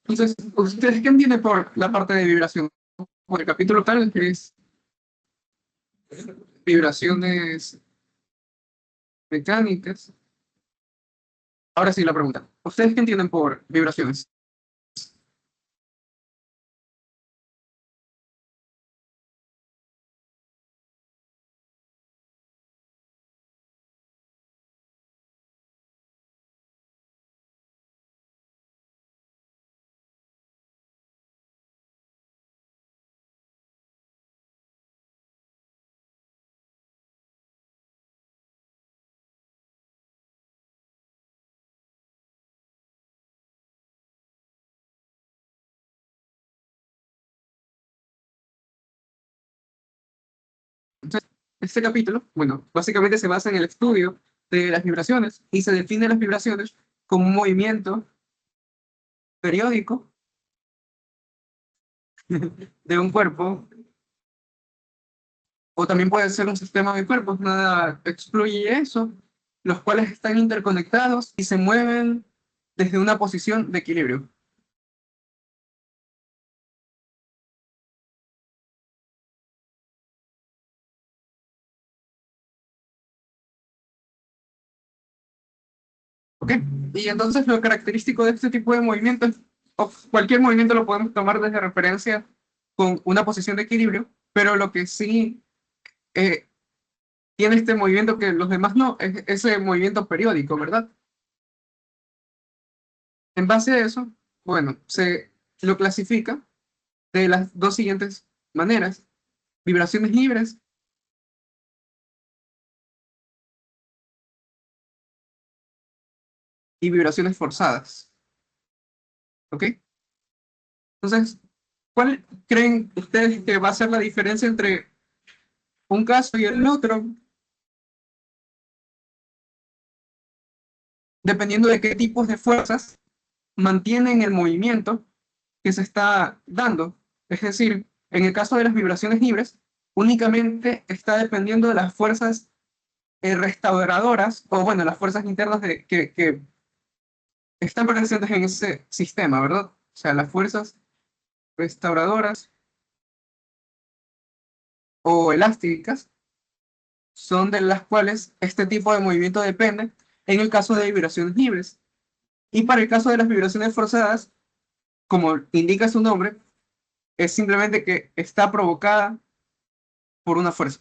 Entonces, ¿ustedes qué entienden por la parte de vibración? Por el capítulo tal, que es vibraciones mecánicas. Ahora sí la pregunta. ¿Ustedes qué entienden por vibraciones? Entonces, este capítulo, bueno, básicamente se basa en el estudio de las vibraciones y se define las vibraciones como un movimiento periódico de un cuerpo, o también puede ser un sistema de cuerpos, nada excluye eso, los cuales están interconectados y se mueven desde una posición de equilibrio. ¿Ok? Y entonces lo característico de este tipo de movimientos, o cualquier movimiento lo podemos tomar desde referencia con una posición de equilibrio, pero lo que sí eh, tiene este movimiento que los demás no, es ese movimiento periódico, ¿verdad? En base a eso, bueno, se lo clasifica de las dos siguientes maneras: vibraciones libres y vibraciones forzadas. ¿Ok? Entonces, ¿cuál creen ustedes que va a ser la diferencia entre un caso y el otro, dependiendo de qué tipos de fuerzas mantienen el movimiento que se está dando? Es decir, en el caso de las vibraciones libres, únicamente está dependiendo de las fuerzas restauradoras, o bueno, las fuerzas internas que están presentes en ese sistema, ¿verdad? O sea, las fuerzas restauradoras o elásticas son de las cuales este tipo de movimiento depende en el caso de vibraciones libres. Y para el caso de las vibraciones forzadas, como indica su nombre, es simplemente que está provocada por una fuerza,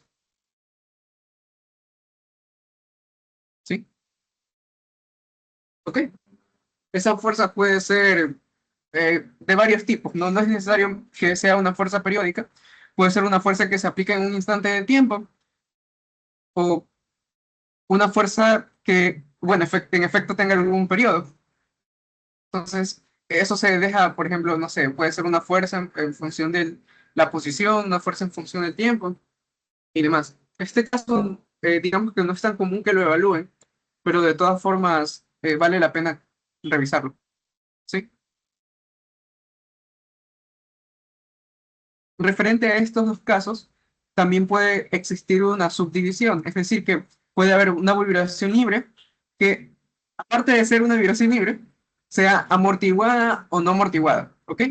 ¿sí? ¿Ok? Esa fuerza puede ser de varios tipos, ¿no? No es necesario que sea una fuerza periódica, puede ser una fuerza que se aplica en un instante de tiempo, o una fuerza que, bueno, en efecto tenga algún periodo. Entonces, eso se deja, por ejemplo, no sé, puede ser una fuerza en función de la posición, una fuerza en función del tiempo y demás. Este caso, digamos que no es tan común que lo evalúen, pero de todas formas vale la pena revisarlo, ¿sí? Referente a estos dos casos, también puede existir una subdivisión, es decir, que puede haber una vibración libre que, aparte de ser una vibración libre, sea amortiguada o no amortiguada, ¿ok?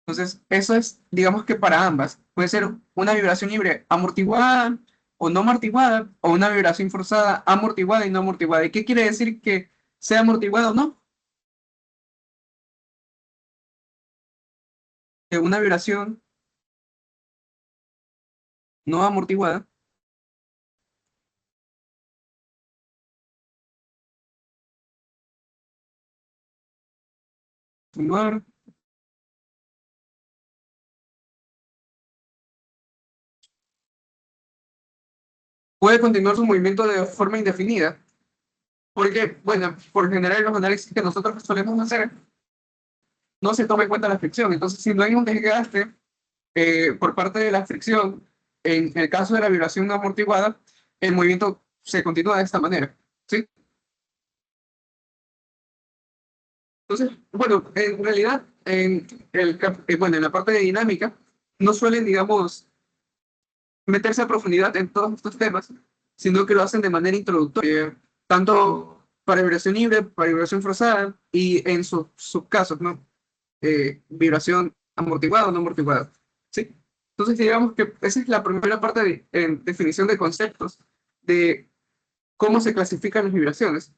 Entonces, eso es, digamos que para ambas, puede ser una vibración libre amortiguada o no amortiguada, o una vibración forzada amortiguada y no amortiguada. ¿Y qué quiere decir que sea amortiguada o no? Que una vibración no amortiguada puede continuar su movimiento de forma indefinida. Porque, bueno, por general los análisis que nosotros solemos hacer no se toma en cuenta la fricción. Entonces, si no hay un desgaste por parte de la fricción, en el caso de la vibración no amortiguada, el movimiento se continúa de esta manera, ¿sí? Entonces, bueno, en realidad, bueno, en la parte de dinámica, no suelen, digamos, meterse a profundidad en todos estos temas, sino que lo hacen de manera introductoria, tanto para vibración libre, para vibración forzada y en sus subcasos, ¿no? vibración amortiguada o no amortiguada, ¿sí? Entonces, digamos que esa es la primera parte de en definición de conceptos de cómo se clasifican las vibraciones.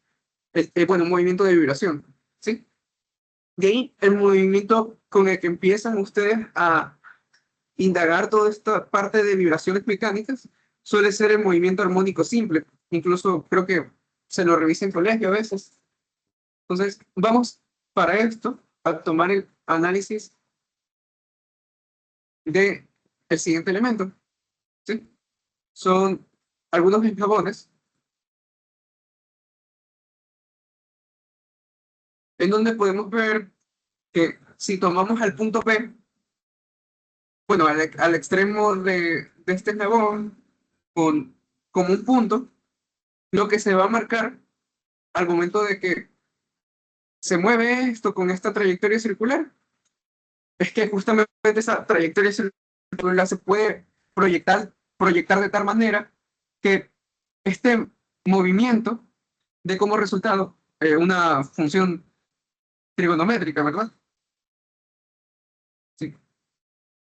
Bueno, un movimiento de vibración, ¿sí? De ahí, el movimiento con el que empiezan ustedes a indagar toda esta parte de vibraciones mecánicas suele ser el movimiento armónico simple. Incluso creo que se lo revisa en colegio a veces. Entonces, vamos para esto a tomar el análisis de el siguiente elemento, ¿sí? Son algunos eslabones en donde podemos ver que si tomamos al punto P, bueno, al extremo de este eslabón con, como un punto, lo que se va a marcar al momento de que se mueve esto con esta trayectoria circular es que justamente esa trayectoria circular se puede proyectar de tal manera que este movimiento dé como resultado una función trigonométrica, ¿verdad? Sí.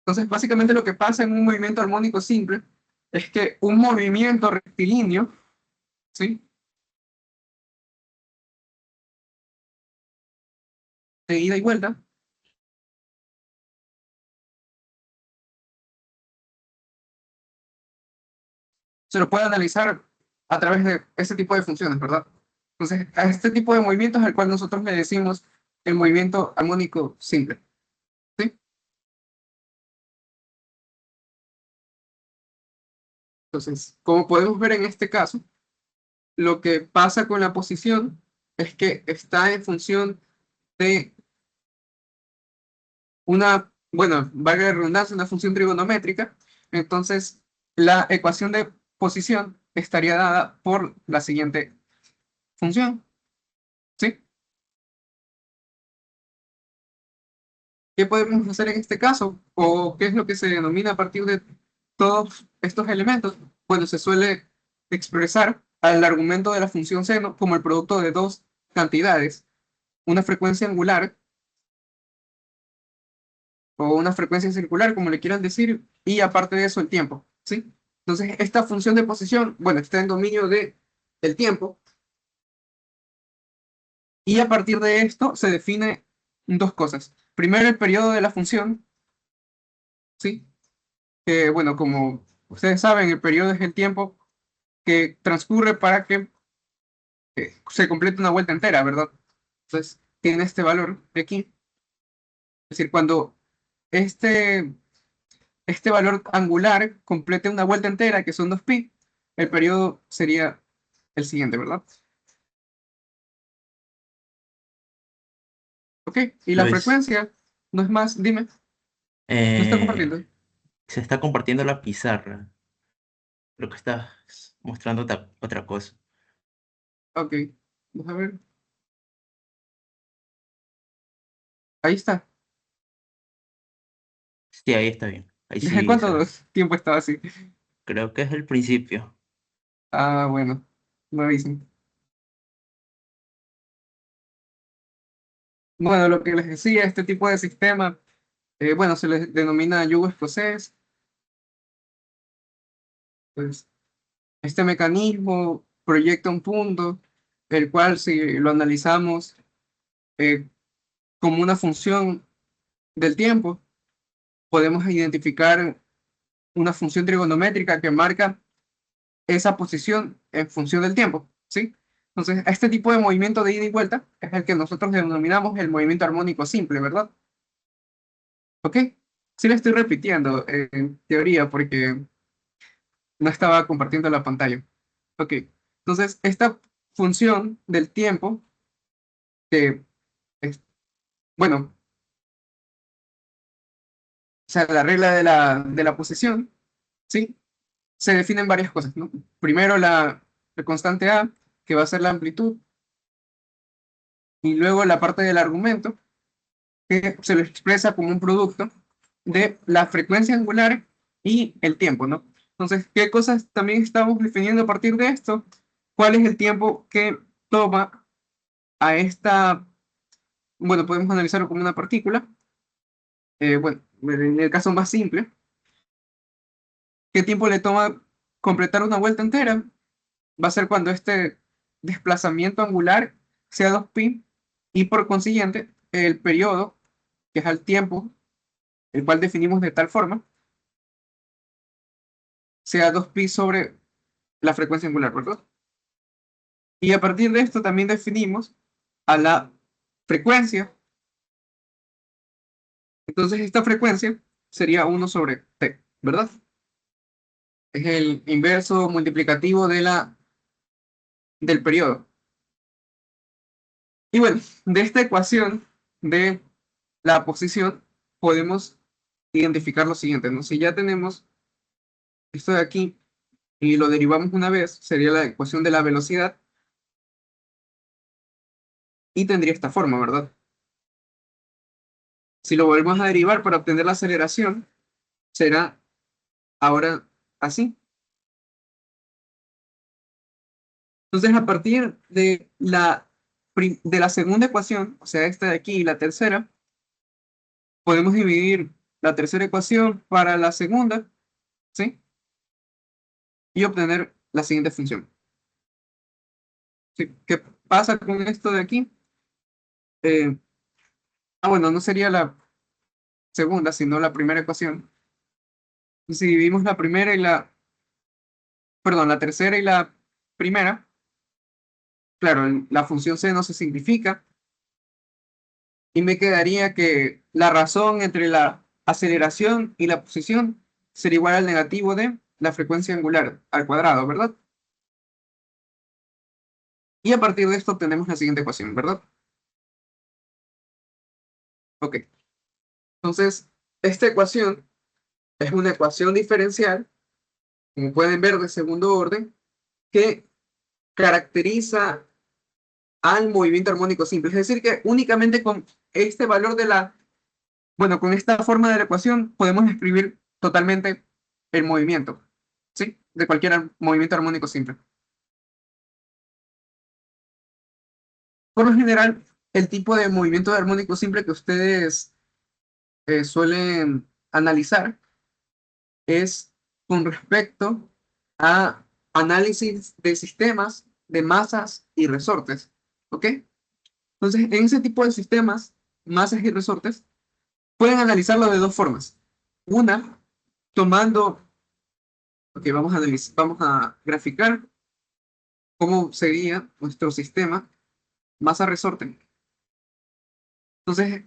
Entonces, básicamente lo que pasa en un movimiento armónico simple es que un movimiento rectilíneo, ¿sí? De ida y vuelta, se lo puede analizar a través de ese tipo de funciones, ¿verdad? Entonces, a este tipo de movimientos al cual nosotros le decimos el movimiento armónico simple, ¿sí? Entonces, como podemos ver en este caso, lo que pasa con la posición es que está en función de una, bueno, valga la redundancia, una función trigonométrica. Entonces, la ecuación de posición estaría dada por la siguiente función, ¿sí? ¿Qué podemos hacer en este caso? ¿O qué es lo que se denomina a partir de todos estos elementos? Bueno, se suele expresar al argumento de la función seno como el producto de dos cantidades, una frecuencia angular o una frecuencia circular, como le quieran decir, y aparte de eso el tiempo, ¿sí? Entonces, esta función de posición, bueno, está en dominio del tiempo, y a partir de esto se define dos cosas. Primero, el periodo de la función, ¿sí? Que, bueno, como ustedes saben, el periodo es el tiempo que transcurre para que se complete una vuelta entera, ¿verdad? Entonces, tiene este valor de aquí. Es decir, cuando este, este valor angular complete una vuelta entera, que son 2pi, el periodo sería el siguiente, ¿verdad? ¿Ok? Y la Luis, frecuencia no es más, dime, no está eh, compartiendo. se está compartiendo la pizarra. Creo que estás mostrando otra cosa. Ok, vamos a ver. Ahí está. Sí, ahí está bien. Ahí ¿Desde sí, cuánto tiempo estaba así? creo que es el principio. Ah, bueno, no dicen. Bueno, lo que les decía, este tipo de sistema, bueno, se les denomina yugo escocés. Pues este mecanismo proyecta un punto, el cual si lo analizamos eh, como una función del tiempo, podemos identificar una función trigonométrica que marca esa posición en función del tiempo, ¿sí? Entonces, a este tipo de movimiento de ida y vuelta es el que nosotros denominamos el movimiento armónico simple, ¿verdad? ¿Ok? Sí le estoy repitiendo en teoría porque no estaba compartiendo la pantalla. Ok. Entonces, esta función del tiempo, que es, bueno, o sea, la regla de la posición, ¿sí? Se definen varias cosas, ¿no? Primero la constante A, que va a ser la amplitud, y luego la parte del argumento, que se lo expresa como un producto de la frecuencia angular y el tiempo, ¿no? Entonces, ¿qué cosas también estamos definiendo a partir de esto? ¿Cuál es el tiempo que toma a esta, bueno, podemos analizarlo como una partícula, Bueno, en el caso más simple, ¿qué tiempo le toma completar una vuelta entera? Va a ser cuando este desplazamiento angular sea 2pi y por consiguiente el periodo, que es el tiempo, el cual definimos de tal forma, sea 2pi sobre la frecuencia angular, ¿verdad? Y a partir de esto también definimos a la frecuencia. Entonces esta frecuencia sería 1/t, ¿verdad? Es el inverso multiplicativo del periodo. Y bueno, de esta ecuación de la posición podemos identificar lo siguiente, ¿no? Si ya tenemos esto de aquí y lo derivamos una vez, sería la ecuación de la velocidad y tendría esta forma, ¿verdad? Si lo volvemos a derivar para obtener la aceleración, será ahora así. Entonces, a partir de la segunda ecuación, o sea, esta de aquí y la tercera, podemos dividir la tercera ecuación para la segunda, ¿sí? Y obtener la siguiente función. ¿Sí? ¿Qué pasa con esto de aquí? Eh, bueno, no sería la segunda, sino la primera ecuación. Si dividimos la primera y perdón, la tercera y la primera, claro, la función c no se simplifica y me quedaría que la razón entre la aceleración y la posición sería igual al negativo de la frecuencia angular al cuadrado, ¿verdad? Y a partir de esto obtenemos la siguiente ecuación, ¿verdad? Ok, entonces esta ecuación es una ecuación diferencial, como pueden ver, de segundo orden, que caracteriza al movimiento armónico simple. Es decir, que únicamente con este valor bueno, con esta forma de la ecuación podemos escribir totalmente el movimiento, ¿sí? De cualquier movimiento armónico simple. Por lo general, el tipo de movimiento armónico simple que ustedes suelen analizar es con respecto a análisis de sistemas de masas y resortes, ¿ok? Entonces, en ese tipo de sistemas, masas y resortes, pueden analizarlo de dos formas. Una, tomando, ok, vamos a graficar cómo sería nuestro sistema masa-resorte. Entonces,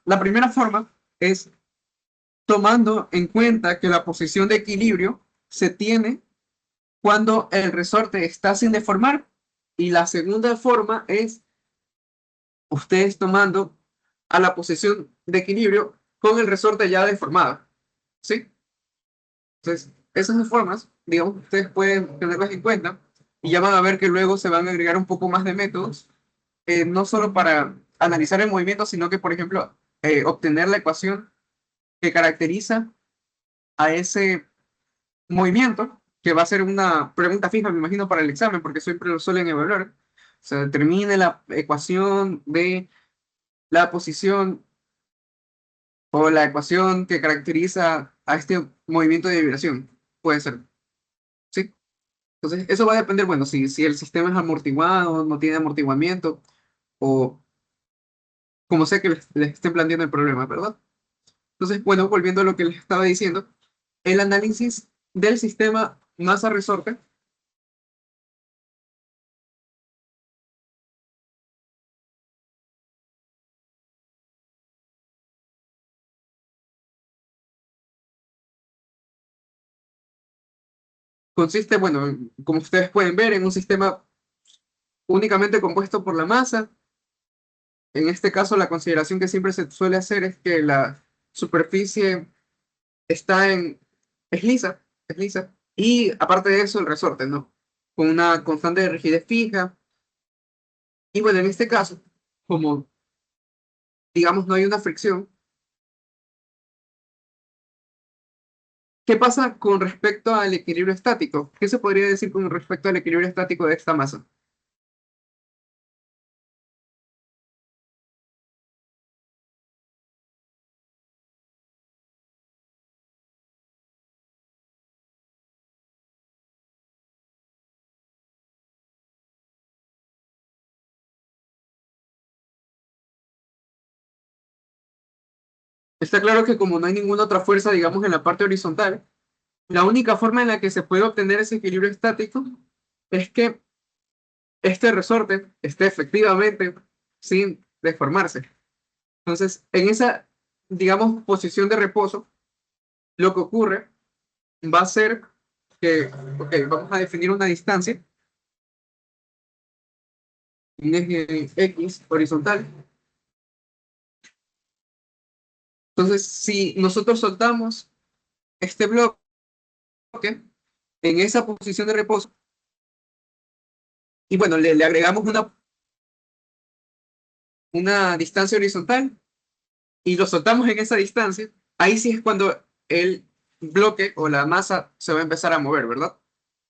la primera forma es tomando en cuenta que la posición de equilibrio se tiene cuando el resorte está sin deformar. Y la segunda forma es ustedes tomando a la posición de equilibrio con el resorte ya deformado, ¿sí? Entonces, esas dos formas, digamos, ustedes pueden tenerlas en cuenta y ya van a ver que luego se van a agregar un poco más de métodos, no solo para analizar el movimiento, sino que, por ejemplo, obtener la ecuación que caracteriza a ese movimiento, que va a ser una pregunta fija, me imagino, para el examen, porque siempre lo suelen evaluar. O sea, determine la ecuación de la posición o la ecuación que caracteriza a este movimiento de vibración. Puede ser, ¿sí? Entonces, eso va a depender, bueno, si el sistema es amortiguado, no tiene amortiguamiento, o como sé que les estén planteando el problema, ¿verdad? Entonces, bueno, volviendo a lo que les estaba diciendo, el análisis del sistema masa-resorte consiste, bueno, como ustedes pueden ver, en un sistema únicamente compuesto por la masa. En este caso, la consideración que siempre se suele hacer es que la superficie está es lisa, y aparte de eso, el resorte, ¿no? Con una constante de rigidez fija. Y bueno, en este caso, como digamos no hay una fricción, ¿qué pasa con respecto al equilibrio estático? ¿Qué se podría decir con respecto al equilibrio estático de esta masa? Está claro que como no hay ninguna otra fuerza, digamos, en la parte horizontal, la única forma en la que se puede obtener ese equilibrio estático es que este resorte esté efectivamente sin deformarse. Entonces, en esa, digamos, posición de reposo, lo que ocurre va a ser que, ok, vamos a definir una distancia, un eje X horizontal. Entonces, si nosotros soltamos este bloque en esa posición de reposo, y bueno, le agregamos una distancia horizontal y lo soltamos en esa distancia, ahí sí es cuando el bloque o la masa se va a empezar a mover, ¿verdad?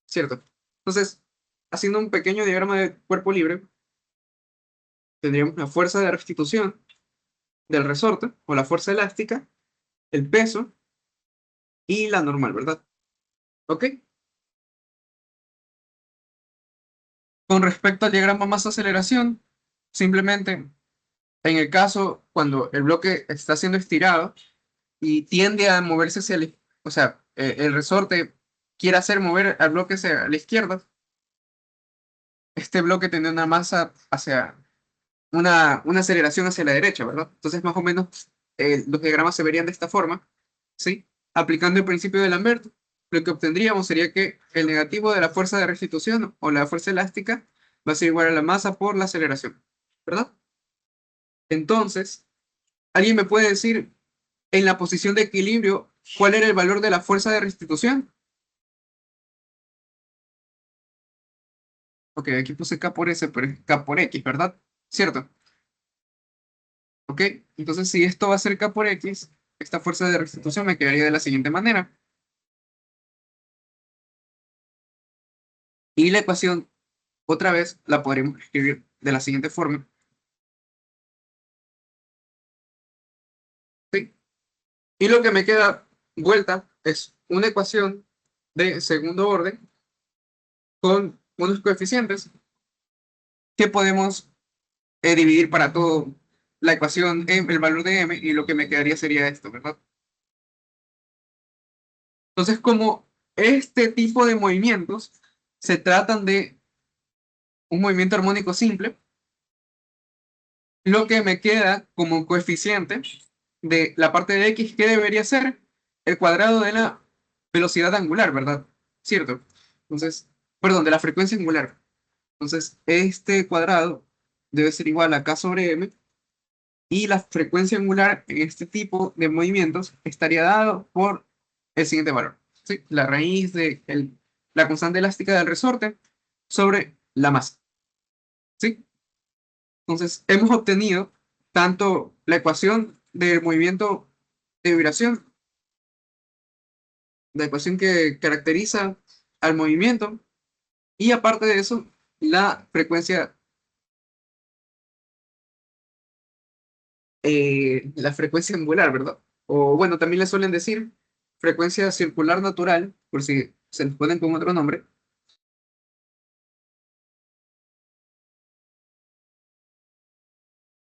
¿Cierto? Entonces, haciendo un pequeño diagrama de cuerpo libre, tendríamos la fuerza de restitución del resorte o la fuerza elástica, el peso y la normal, ¿verdad? ¿Ok? Con respecto al diagrama masa-aceleración, simplemente en el caso cuando el bloque está siendo estirado y tiende a moverse hacia la, o sea, el resorte quiere hacer mover al bloque hacia la izquierda, este bloque tiene una masa hacia una aceleración hacia la derecha, ¿verdad? Entonces, más o menos, los diagramas se verían de esta forma, ¿sí? Aplicando el principio de Lambert, lo que obtendríamos sería que el negativo de la fuerza de restitución o la fuerza elástica va a ser igual a la masa por la aceleración, ¿verdad? Entonces, ¿alguien me puede decir en la posición de equilibrio cuál era el valor de la fuerza de restitución? Ok, aquí puse K por S, pero es K por X, ¿verdad? ¿Cierto? Ok, entonces si esto va a ser K por X, esta fuerza de restitución me quedaría de la siguiente manera. Y la ecuación, otra vez, la podremos escribir de la siguiente forma. ¿Sí? Y lo que me queda vuelta es una ecuación de segundo orden con unos coeficientes que podemos dividir para todo la ecuación en el valor de m y lo que me quedaría sería esto, ¿verdad? Entonces, como este tipo de movimientos se tratan de un movimiento armónico simple, lo que me queda como coeficiente de la parte de x, ¿qué debería ser? El cuadrado de la velocidad angular, ¿verdad? ¿Cierto? Entonces, perdón, de la frecuencia angular. Entonces, este cuadrado debe ser igual a k sobre m y la frecuencia angular en este tipo de movimientos estaría dado por el siguiente valor. ¿Sí? La raíz de la constante elástica del resorte sobre la masa. ¿Sí? Entonces, hemos obtenido tanto la ecuación del movimiento de vibración, la ecuación que caracteriza al movimiento, y aparte de eso, la frecuencia angular, ¿verdad? O bueno, también le suelen decir frecuencia circular natural, por si se les ponen con otro nombre,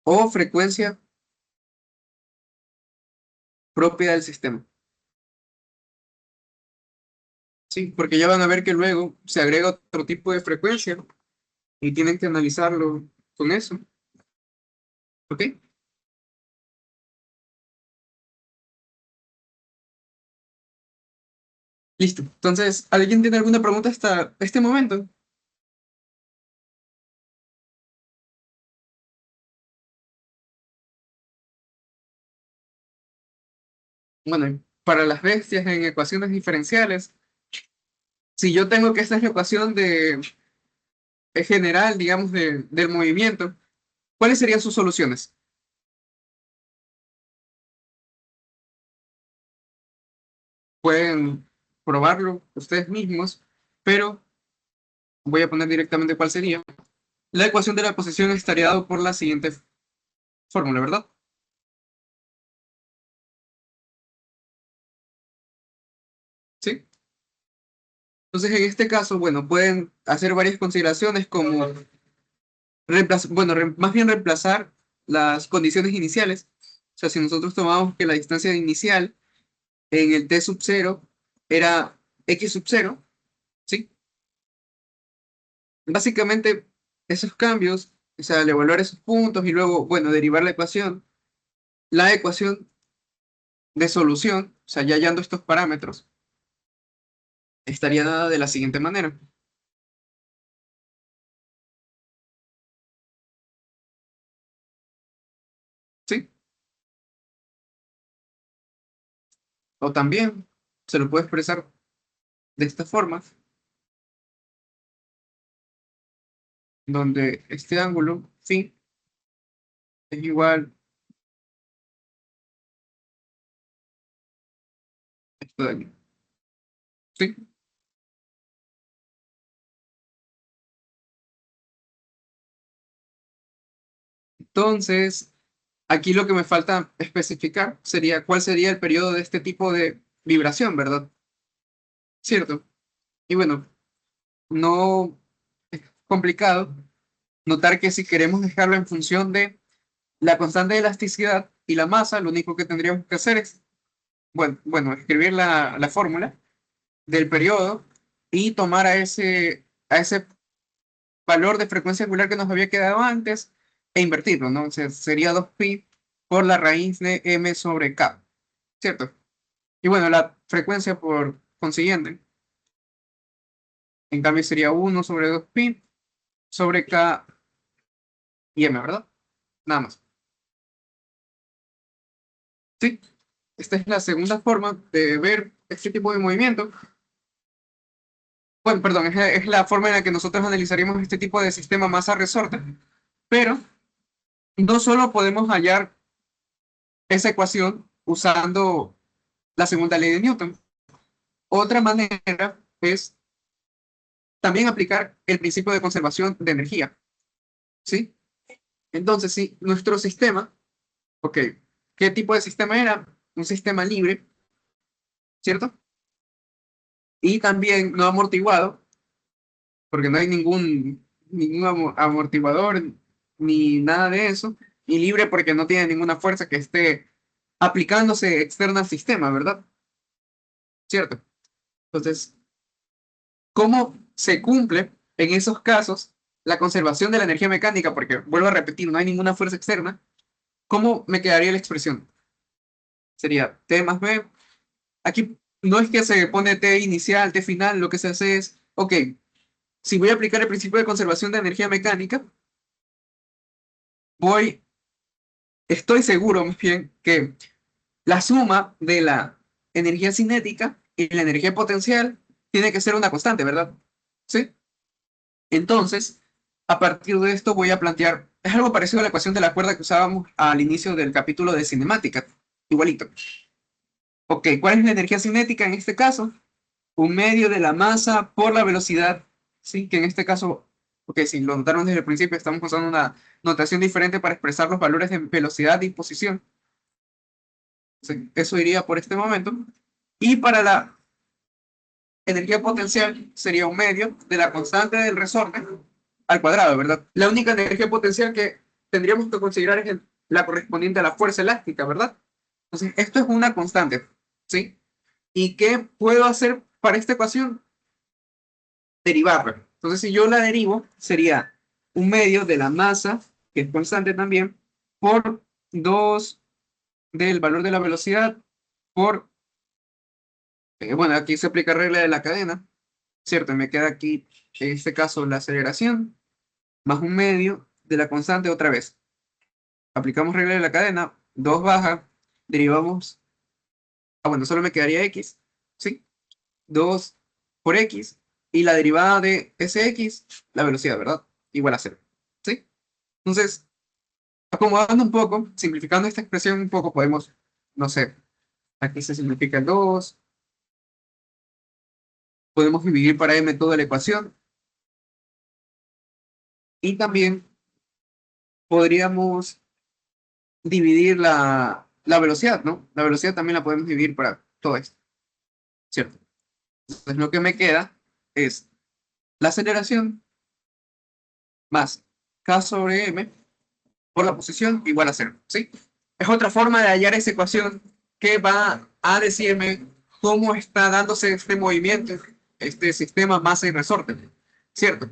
o frecuencia propia del sistema. Sí, porque ya van a ver que luego se agrega otro tipo de frecuencia y tienen que analizarlo con eso. ¿Ok? Listo. Entonces, ¿alguien tiene alguna pregunta hasta este momento? Bueno, para las bestias en ecuaciones diferenciales, si yo tengo que esta es la ecuación general, digamos, del movimiento, ¿cuáles serían sus soluciones? Pueden probarlo ustedes mismos, pero voy a poner directamente cuál sería. La ecuación de la posición estaría dado por la siguiente fórmula, ¿verdad? ¿Sí? Entonces, en este caso, bueno, pueden hacer varias consideraciones como bueno, más bien reemplazar las condiciones iniciales. O sea, si nosotros tomamos que la distancia inicial en el t sub 0 era x sub 0, ¿sí? Básicamente, esos cambios, o sea, al evaluar esos puntos y luego, bueno, derivar la ecuación de solución, o sea, ya hallando estos parámetros, estaría dada de la siguiente manera, ¿sí? O también se lo puede expresar de esta forma, donde este ángulo, sí, es igual a esto de aquí, ¿sí? Entonces, aquí lo que me falta especificar sería cuál sería el periodo de este tipo de vibración, ¿verdad? ¿Cierto? Y bueno, no es complicado notar que si queremos dejarlo en función de la constante de elasticidad y la masa, lo único que tendríamos que hacer es, bueno, escribir la fórmula del periodo y tomar a ese valor de frecuencia angular que nos había quedado antes e invertirlo, ¿no? O sea, sería 2pi por la raíz de m sobre k, ¿cierto? Y bueno, la frecuencia por consiguiente, en cambio sería 1/2pi sobre k y m, ¿verdad? Nada más. Sí, esta es la segunda forma de ver este tipo de movimiento. Bueno, perdón, es la forma en la que nosotros analizaríamos este tipo de sistema masa-resorte, pero no solo podemos hallar esa ecuación usando la segunda ley de Newton. Otra manera es también aplicar el principio de conservación de energía, ¿sí? Entonces, si nuestro sistema, ok, ¿qué tipo de sistema era? Un sistema libre, ¿cierto? Y también no amortiguado, porque no hay ningún amortiguador ni nada de eso, y libre porque no tiene ninguna fuerza que esté aplicándose externa al sistema, ¿verdad? ¿Cierto? Entonces, ¿cómo se cumple en esos casos la conservación de la energía mecánica? Porque, vuelvo a repetir, no hay ninguna fuerza externa. ¿Cómo me quedaría la expresión? Sería T más B. Aquí no es que se pone T inicial, T final, lo que se hace es, ok, si voy a aplicar el principio de conservación de energía mecánica, voy, estoy seguro más bien que la suma de la energía cinética y la energía potencial tiene que ser una constante, ¿verdad? ¿Sí? Entonces, a partir de esto voy a plantear, es algo parecido a la ecuación de la cuerda que usábamos al inicio del capítulo de cinemática, igualito. Ok, ¿cuál es la energía cinética en este caso? Un medio de la masa por la velocidad, ¿sí? Que en este caso, ok, si lo notaron desde el principio, estamos usando una notación diferente para expresar los valores de velocidad y posición. Sí, eso iría por este momento. Y para la energía potencial sería un medio de la constante del resorte al cuadrado, ¿verdad? La única energía potencial que tendríamos que considerar es la correspondiente a la fuerza elástica, ¿verdad? Entonces, esto es una constante, ¿sí? ¿Y qué puedo hacer para esta ecuación? Derivarla. Entonces, si yo la derivo, sería un medio de la masa, que es constante también, por 2 del valor de la velocidad, por, bueno, aquí se aplica regla de la cadena, ¿cierto? Me queda aquí, en este caso, la aceleración, más un medio de la constante otra vez. Aplicamos regla de la cadena, 2 baja, derivamos, bueno, solo me quedaría x, ¿sí? 2 por x, y la derivada de ese x, la velocidad, ¿verdad? Igual a cero, ¿sí? Entonces, acomodando un poco, simplificando esta expresión un poco, podemos, no sé, aquí se simplifica el 2, podemos dividir para m toda la ecuación, y también podríamos dividir la velocidad, ¿no? La velocidad también la podemos dividir para todo esto, ¿cierto? Entonces lo que me queda es la aceleración más k sobre m por la posición igual a cero, ¿sí? Es otra forma de hallar esa ecuación que va a decirme cómo está dándose este movimiento, este sistema masa y resorte. ¿Cierto?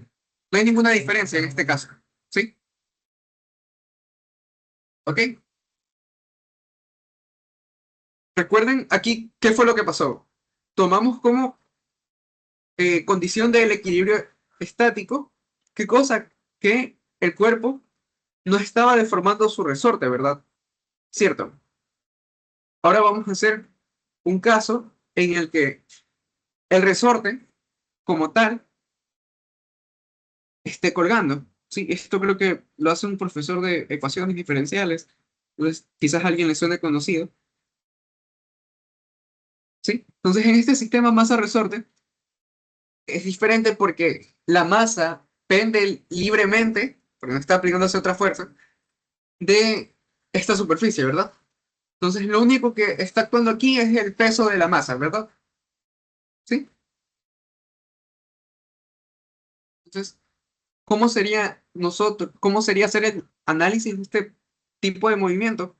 No hay ninguna diferencia en este caso. ¿Sí? ¿Ok? Recuerden aquí qué fue lo que pasó. Tomamos como condición del equilibrio estático, qué cosa que el cuerpo no estaba deformando su resorte, ¿verdad? Cierto. Ahora vamos a hacer un caso en el que el resorte, como tal, esté colgando. Sí, esto creo que lo hace un profesor de ecuaciones diferenciales. Entonces, quizás a alguien le suene conocido. ¿Sí? Entonces, en este sistema masa-resorte es diferente porque la masa pende libremente, porque no está aplicándose otra fuerza, de esta superficie, ¿verdad? Entonces, lo único que está actuando aquí es el peso de la masa, ¿verdad? ¿Sí? Entonces, cómo sería hacer el análisis de este tipo de movimiento?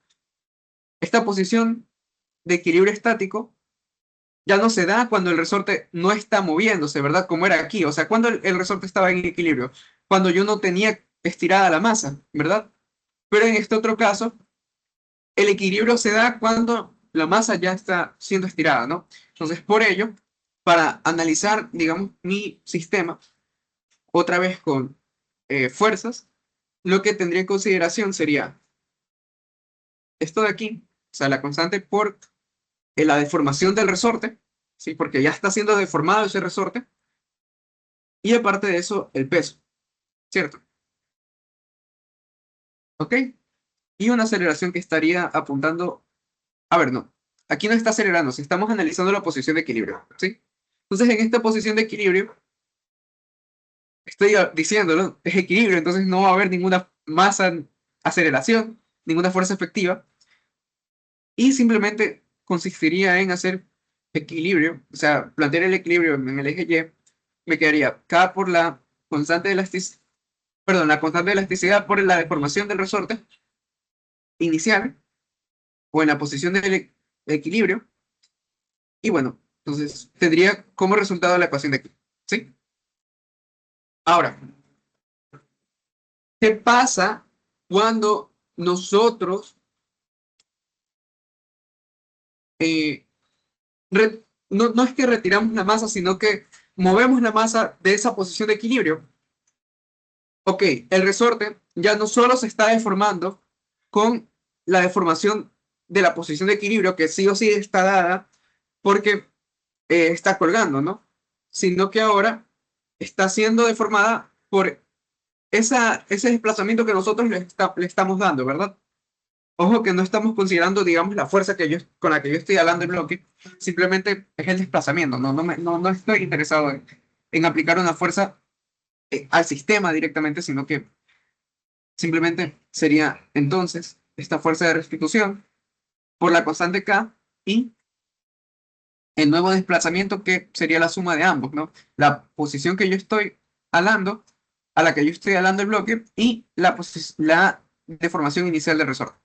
Esta posición de equilibrio estático ya no se da cuando el resorte no está moviéndose, ¿verdad? Como era aquí. O sea, cuando el resorte estaba en equilibrio, cuando yo no tenía estirada la masa, ¿verdad? Pero en este otro caso, el equilibrio se da cuando la masa ya está siendo estirada, ¿no? Entonces, por ello, para analizar, digamos, mi sistema, otra vez con fuerzas, lo que tendría en consideración sería esto de aquí, o sea, la constante por la deformación del resorte, ¿sí? Porque ya está siendo deformado ese resorte, y aparte de eso, el peso, ¿cierto? ¿Ok? Y una aceleración que estaría apuntando, a ver, no, aquí no está acelerando, si estamos analizando la posición de equilibrio, ¿sí? Entonces, en esta posición de equilibrio, estoy diciéndolo, es equilibrio, entonces no va a haber ninguna masa, aceleración, ninguna fuerza efectiva, y simplemente consistiría en hacer equilibrio, o sea, plantear el equilibrio en el eje Y, me quedaría K por la constante de elasticidad, perdón, la constante de elasticidad por la deformación del resorte inicial, o en la posición del equilibrio, y bueno, entonces tendría como resultado la ecuación de aquí, ¿sí? Ahora, ¿qué pasa cuando nosotros eh, no es que retiramos la masa, sino que movemos la masa de esa posición de equilibrio? Ok, el resorte ya no solo se está deformando con la deformación de la posición de equilibrio, que sí o sí está dada porque está colgando, ¿no? Sino que ahora está siendo deformada por ese desplazamiento que nosotros le estamos dando, ¿verdad? Ojo que no estamos considerando, digamos, la fuerza con la que yo estoy hablando el bloque, simplemente es el desplazamiento, no estoy interesado en aplicar una fuerza al sistema directamente, sino que simplemente sería entonces esta fuerza de restitución por la constante K y el nuevo desplazamiento que sería la suma de ambos, ¿no? La posición que yo estoy alando, a la que yo estoy alando el bloque y la deformación inicial del resorte.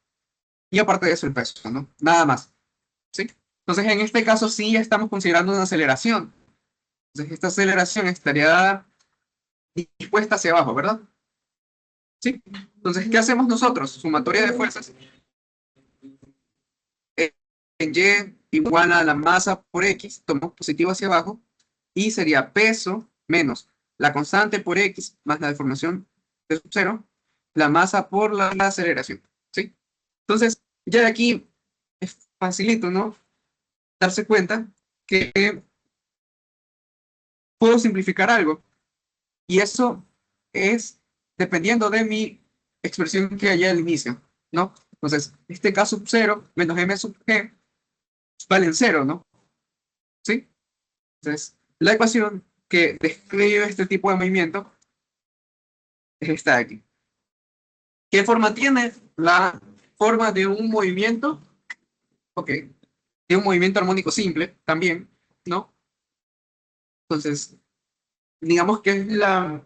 Y aparte de eso el peso, ¿no? Nada más, ¿sí? Entonces en este caso sí ya estamos considerando una aceleración. Entonces esta aceleración estaría dada dispuesta hacia abajo, ¿verdad? ¿Sí? Entonces, ¿qué hacemos nosotros? Sumatoria de fuerzas en Y igual a la masa por X, tomamos positivo hacia abajo, y sería peso menos la constante por X más la deformación de sub cero, la masa por la aceleración, ¿sí? Entonces, ya de aquí es facilito, ¿no? Darse cuenta que puedo simplificar algo, y eso es dependiendo de mi expresión que haya al inicio, ¿no? Entonces, este K sub 0 menos M sub G valen cero, ¿no? ¿Sí? Entonces, la ecuación que describe este tipo de movimiento es esta de aquí. ¿Qué forma tiene? La forma de un movimiento, ok, de un movimiento armónico simple también, ¿no? Entonces, digamos que es la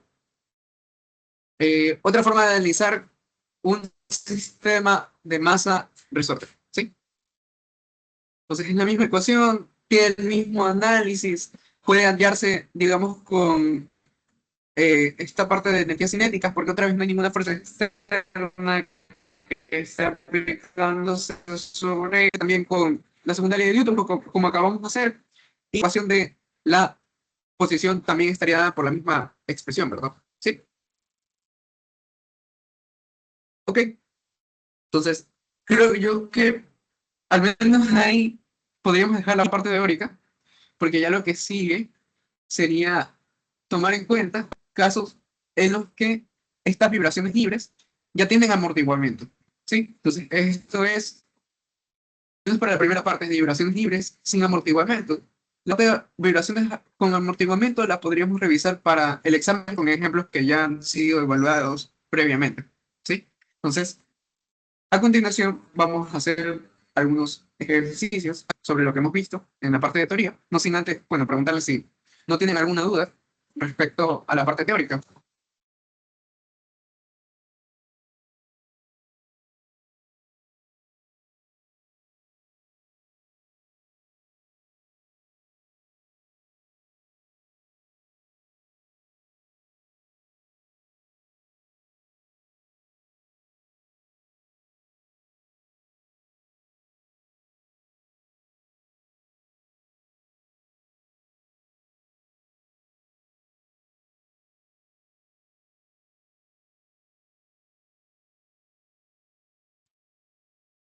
otra forma de analizar un sistema de masa resorte, ¿sí? Entonces es la misma ecuación, tiene el mismo análisis, puede hallarse, digamos, con esta parte de energías cinéticas, porque otra vez no hay ninguna fuerza externa que esté aplicándose sobre, también con la segunda ley de Newton, como acabamos de hacer, y la ecuación de la posición también estaría dada por la misma expresión, ¿verdad? Sí, ok. Entonces, creo yo que al menos ahí podríamos dejar la parte teórica, porque ya lo que sigue sería tomar en cuenta casos en los que estas vibraciones libres ya tienen amortiguamiento, ¿sí? Entonces, esto es para la primera parte de vibraciones libres sin amortiguamiento. La otra vibraciones con amortiguamiento la podríamos revisar para el examen con ejemplos que ya han sido evaluados previamente, ¿sí? Entonces, a continuación vamos a hacer algunos ejercicios sobre lo que hemos visto en la parte de teoría, no sin antes, bueno, preguntarles si no tienen alguna duda respecto a la parte teórica.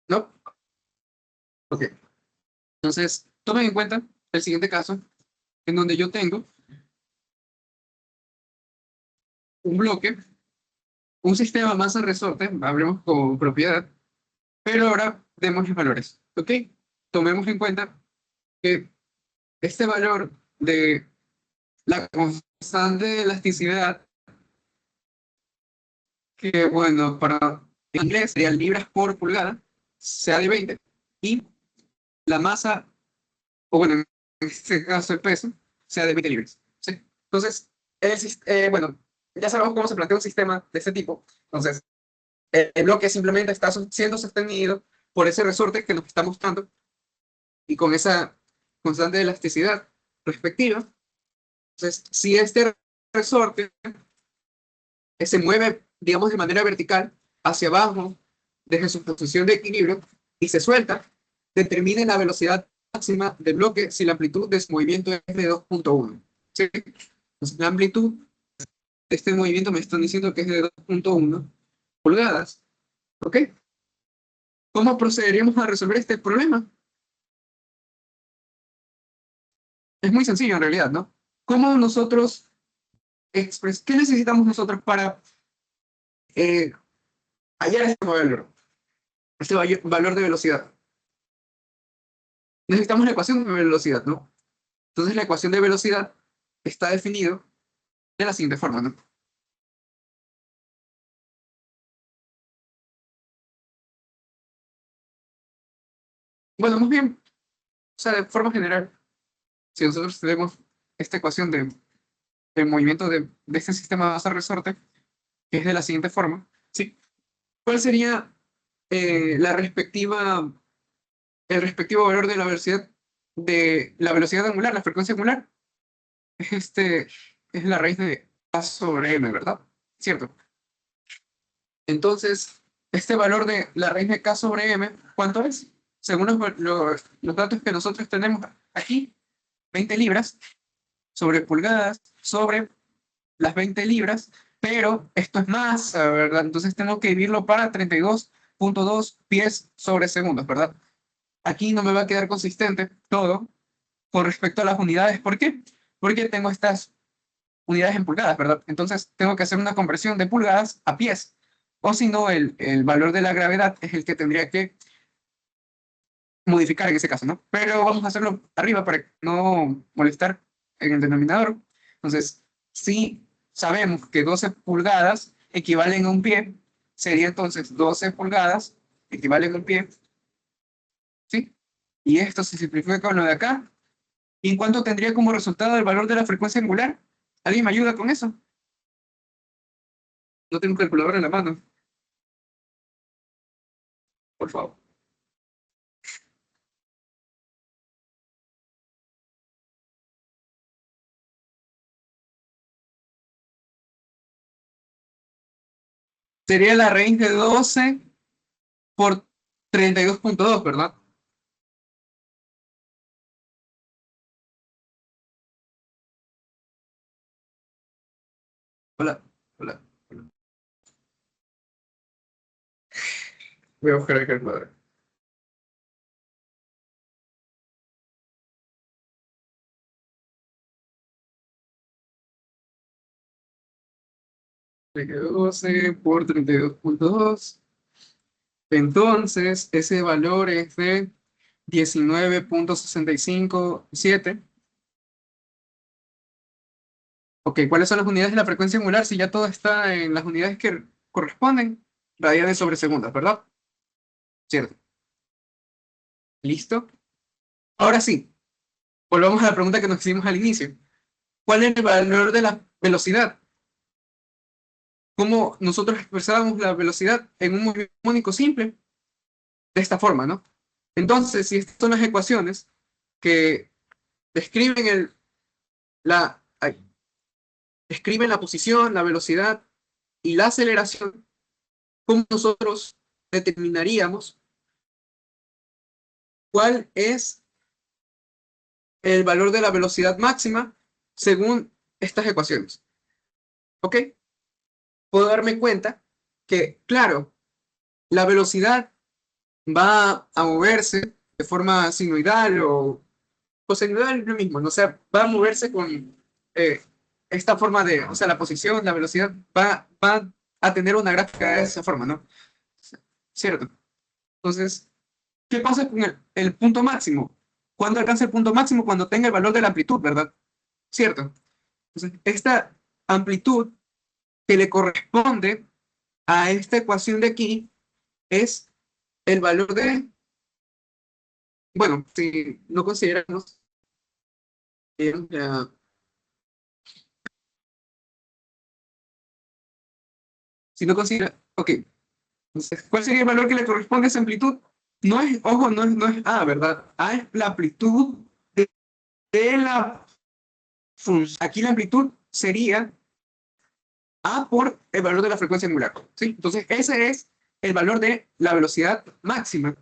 ¿No? Ok. Entonces, tomen en cuenta el siguiente caso, en donde yo tengo un bloque, un sistema masa-resorte, hablemos con propiedad, pero ahora demos los valores, ¿ok? Tomemos en cuenta que este valor de la constante de elasticidad, que bueno, para en inglés sería libras por pulgada, sea de 20, y la masa, o bueno, en este caso el peso, sea de 20 libras, ¿sí? Entonces, bueno, ya sabemos cómo se plantea un sistema de este tipo. Entonces, el bloque simplemente está siendo sostenido por ese resorte que nos está mostrando y con esa constante de elasticidad respectiva. Entonces, si este resorte se mueve, digamos, de manera vertical hacia abajo desde su posición de equilibrio y se suelta, determine la velocidad máxima del bloque si la amplitud de su movimiento es de 2.1. ¿Sí? Entonces, la amplitud de este movimiento me están diciendo que es de 2.1 pulgadas. ¿Ok? ¿Cómo procederíamos a resolver este problema? Es muy sencillo en realidad, ¿no? ¿Cómo nosotros qué necesitamos nosotros para eh, hallar este valor, valor de velocidad? Necesitamos la ecuación de velocidad, ¿no? Entonces la ecuación de velocidad está definida de la siguiente forma, ¿no? Bueno, más bien, o sea, de forma general, si nosotros tenemos esta ecuación de movimiento de este sistema masa-resorte, que es de la siguiente forma, ¿sí? ¿Cuál sería la respectiva, el respectivo valor de la velocidad angular, la frecuencia angular? Es la raíz de A sobre M, ¿verdad? ¿Cierto? Entonces, este valor de la raíz de K sobre M, ¿cuánto es? Según los datos que nosotros tenemos aquí, 20 libras sobre pulgadas sobre las 20 libras, pero esto es más, ¿verdad? Entonces tengo que dividirlo para 32.2 pies sobre segundos, ¿verdad? Aquí no me va a quedar consistente todo con respecto a las unidades. ¿Por qué? Porque tengo estas unidades en pulgadas, ¿verdad? Entonces tengo que hacer una conversión de pulgadas a pies. O si no, el valor de la gravedad es el que tendría que modificar en ese caso, ¿no? Pero vamos a hacerlo arriba para no molestar en el denominador. Entonces, si sabemos que 12 pulgadas equivalen a un pie, sería entonces 12 pulgadas equivalen a un pie, ¿sí? Y esto se simplifica con lo de acá. ¿Y en cuánto tendría como resultado el valor de la frecuencia angular? ¿Alguien me ayuda con eso? No tengo un calculador en la mano, por favor. Sería la raíz de 12 por 32.2, ¿verdad? Hola, hola, hola. Voy a buscar el calculador. Raíz de 12 por 32.2. Entonces, ese valor es de 19.657. Ok, ¿cuáles son las unidades de la frecuencia angular? Si ya todo está en las unidades que corresponden, radianes sobre segundos, ¿verdad? Cierto. ¿Listo? Ahora sí, volvamos a la pregunta que nos hicimos al inicio. ¿Cuál es el valor de la velocidad? ¿Cómo nosotros expresábamos la velocidad en un movimiento único simple? De esta forma, ¿no? Entonces, si estas son las ecuaciones que describen ay, describen la posición, la velocidad y la aceleración, ¿cómo nosotros determinaríamos cuál es el valor de la velocidad máxima según estas ecuaciones? ¿Ok? Puedo darme cuenta que, claro, la velocidad va a moverse de forma sinusoidal o cosenoidal, es lo mismo, ¿no? O sea, va a moverse con eh, esta forma de, o sea, la posición, la velocidad, va a tener una gráfica de esa forma, ¿no? ¿Cierto? Entonces, ¿qué pasa con el punto máximo? ¿Cuándo alcanza el punto máximo? Cuando tenga el valor de la amplitud, ¿verdad? ¿Cierto? Entonces, esta amplitud que le corresponde a esta ecuación de aquí es el valor de, bueno, si no consideramos, la- si no considera, ok, entonces, ¿cuál sería el valor que le corresponde a esa amplitud? No es, ojo, no es A, ¿verdad? A es la amplitud de la función. Aquí la amplitud sería A por el valor de la frecuencia angular, ¿sí? Entonces, ese es el valor de la velocidad máxima.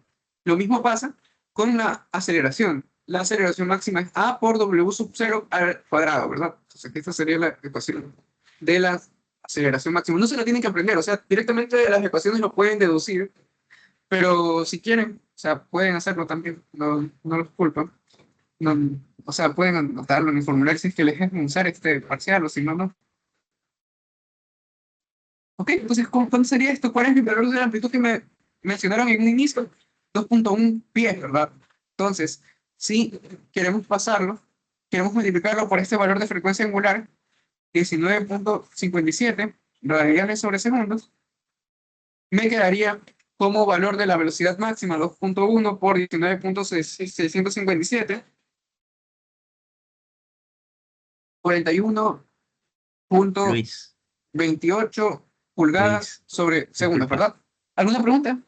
Lo mismo pasa con la aceleración. La aceleración máxima es A por W sub 0 al cuadrado, ¿verdad? Entonces, esta sería la ecuación de la aceleración máxima. No se la tienen que aprender, o sea, directamente de las ecuaciones lo pueden deducir, pero si quieren, o sea, pueden hacerlo también, no los culpo. No, o sea, pueden anotarlo en el formulario si es que les es usar este parcial o si no, no. Ok, entonces, ¿cuánto sería esto? ¿Cuál es el valor de la amplitud que me mencionaron en un inicio? 2.1 pies, ¿verdad? Entonces, si queremos pasarlo, queremos multiplicarlo por este valor de frecuencia angular, 19.57 radianes sobre segundos, me quedaría como valor de la velocidad máxima 2.1 por 19.657, 41.28 Luis, pulgadas Luis, sobre segundos, disculpa, ¿verdad? ¿Alguna pregunta?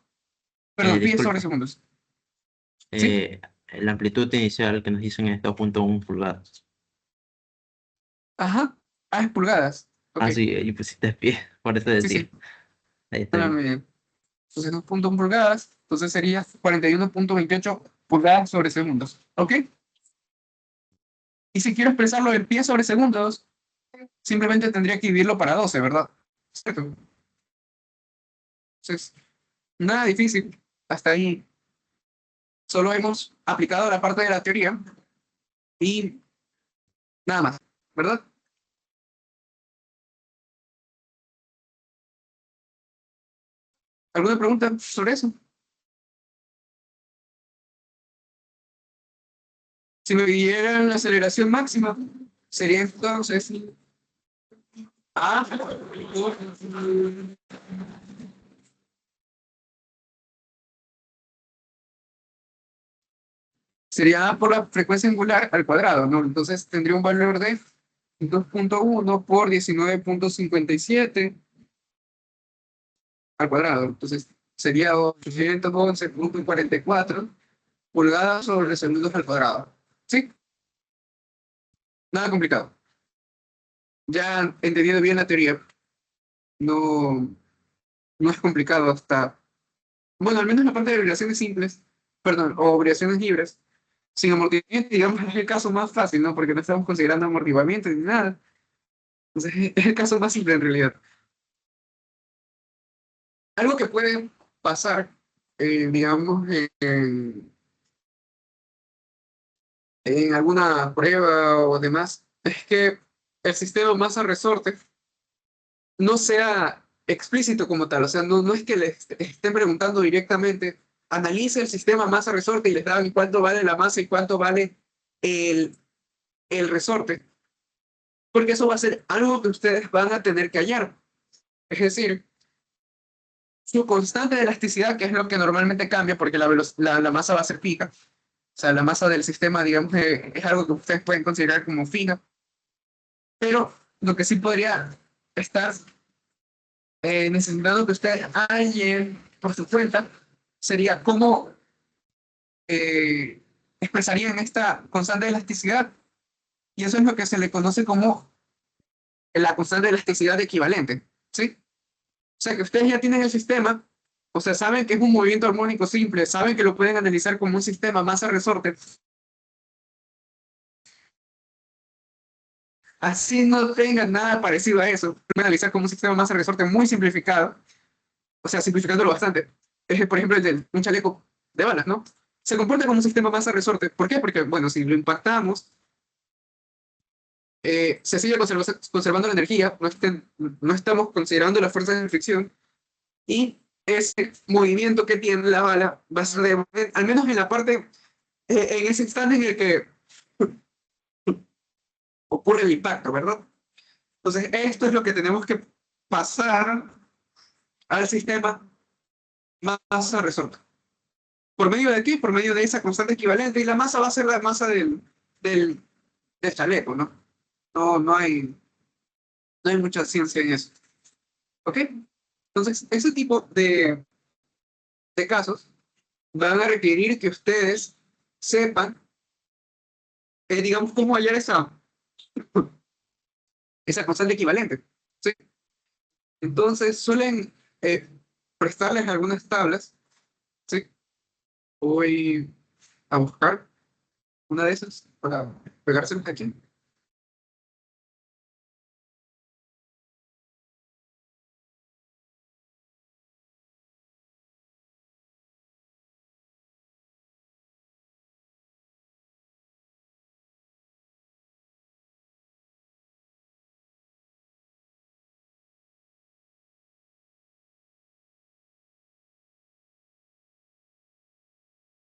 Perdón, pies sobre disculpa. segundos. ¿Sí? Eh, la amplitud inicial que nos dicen es 2.1 pulgadas. Ajá. Ah, es pulgadas. Ok. Ah, sí, y pusiste pie, por eso Sí, decía. sí. Ahí está Ah, bien. muy bien. Entonces 2.1 pulgadas. Entonces sería 41.28 pulgadas sobre segundos. ¿Ok? Y si quiero expresarlo en pies sobre segundos, simplemente tendría que dividirlo para 12, ¿verdad? ¿Cierto? Entonces, nada difícil. Hasta ahí solo hemos aplicado la parte de la teoría y nada más, ¿verdad? ¿Alguna pregunta sobre eso? Si me dieran la aceleración máxima, sería entonces A sería A por la frecuencia angular al cuadrado, ¿no? Entonces tendría un valor de 2.1 por 19.57 al cuadrado. Entonces sería 811.44 pulgadas sobre segundos al cuadrado. ¿Sí? Nada complicado. Ya entendiendo bien la teoría, no, no es complicado hasta, bueno, al menos la parte de vibraciones simples, perdón, o vibraciones libres, sin amortiguamiento, digamos, es el caso más fácil, ¿no? Porque no estamos considerando amortiguamiento ni nada. Entonces, es el caso más simple en realidad. Algo que puede pasar, digamos, en alguna prueba o demás, es que el sistema masa-resorte no sea explícito como tal. O sea, no es que les estén preguntando directamente, analice el sistema masa-resorte y les dan cuánto vale la masa y cuánto vale el, el resorte, porque eso va a ser algo que ustedes van a tener que hallar. Es decir, su constante de elasticidad, que es lo que normalmente cambia, porque la masa va a ser fija. O sea, la masa del sistema, digamos, es algo que ustedes pueden considerar como fija, pero lo que sí podría estar necesitando que ustedes hallen por su cuenta sería cómo eh, expresarían esta constante de elasticidad. Y eso es lo que se le conoce como la constante de elasticidad equivalente. ¿Sí? O sea, que ustedes ya tienen el sistema, o sea, saben que es un movimiento armónico simple, saben que lo pueden analizar como un sistema masa-resorte. Así no tengan nada parecido a eso, pueden analizar como un sistema masa-resorte muy simplificado, o sea, simplificándolo bastante. Es, por ejemplo, el de un chaleco de balas, ¿no? Se comporta como un sistema masa-resorte. ¿Por qué? Porque, bueno, si lo impactamos, se sigue conservando la energía, no estamos considerando las fuerzas de fricción, y ese movimiento que tiene la bala va a ser, al menos en la parte, en ese instante en el que ocurre el impacto, ¿verdad? Entonces, esto es lo que tenemos que pasar al sistema masa-resorte. ¿Por medio de qué? Por medio de esa constante equivalente, y la masa va a ser la masa del, del chaleco, ¿no? No hay mucha ciencia en eso. ¿Ok? Entonces, ese tipo de casos van a requerir que ustedes sepan, digamos, cómo hallar esa constante equivalente. ¿Sí? Entonces, suelen prestarles algunas tablas. ¿Sí? Voy a buscar una de esas para pegárselas aquí.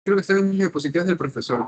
Creo que están en las diapositivas del profesor.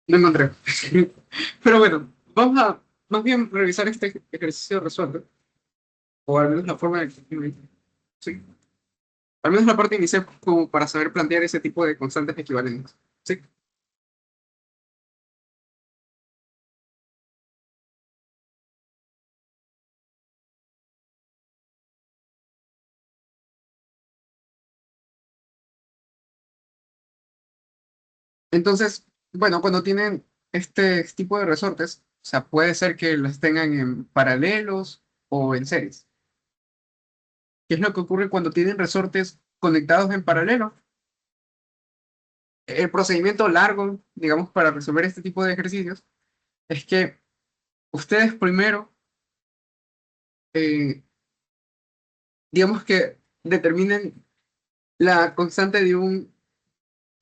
No encontré. Pero bueno, vamos a más bien revisar este ejercicio resuelto, o al menos la forma en que sí. Al menos la parte inicial como para saber plantear ese tipo de constantes equivalentes. ¿Sí? Entonces, bueno, cuando tienen este tipo de resortes, o sea, puede ser que las tengan en paralelos o en series. ¿Qué es lo que ocurre cuando tienen resortes conectados en paralelo? El procedimiento largo, digamos, para resolver este tipo de ejercicios es que ustedes primero, eh, digamos que determinen la constante de un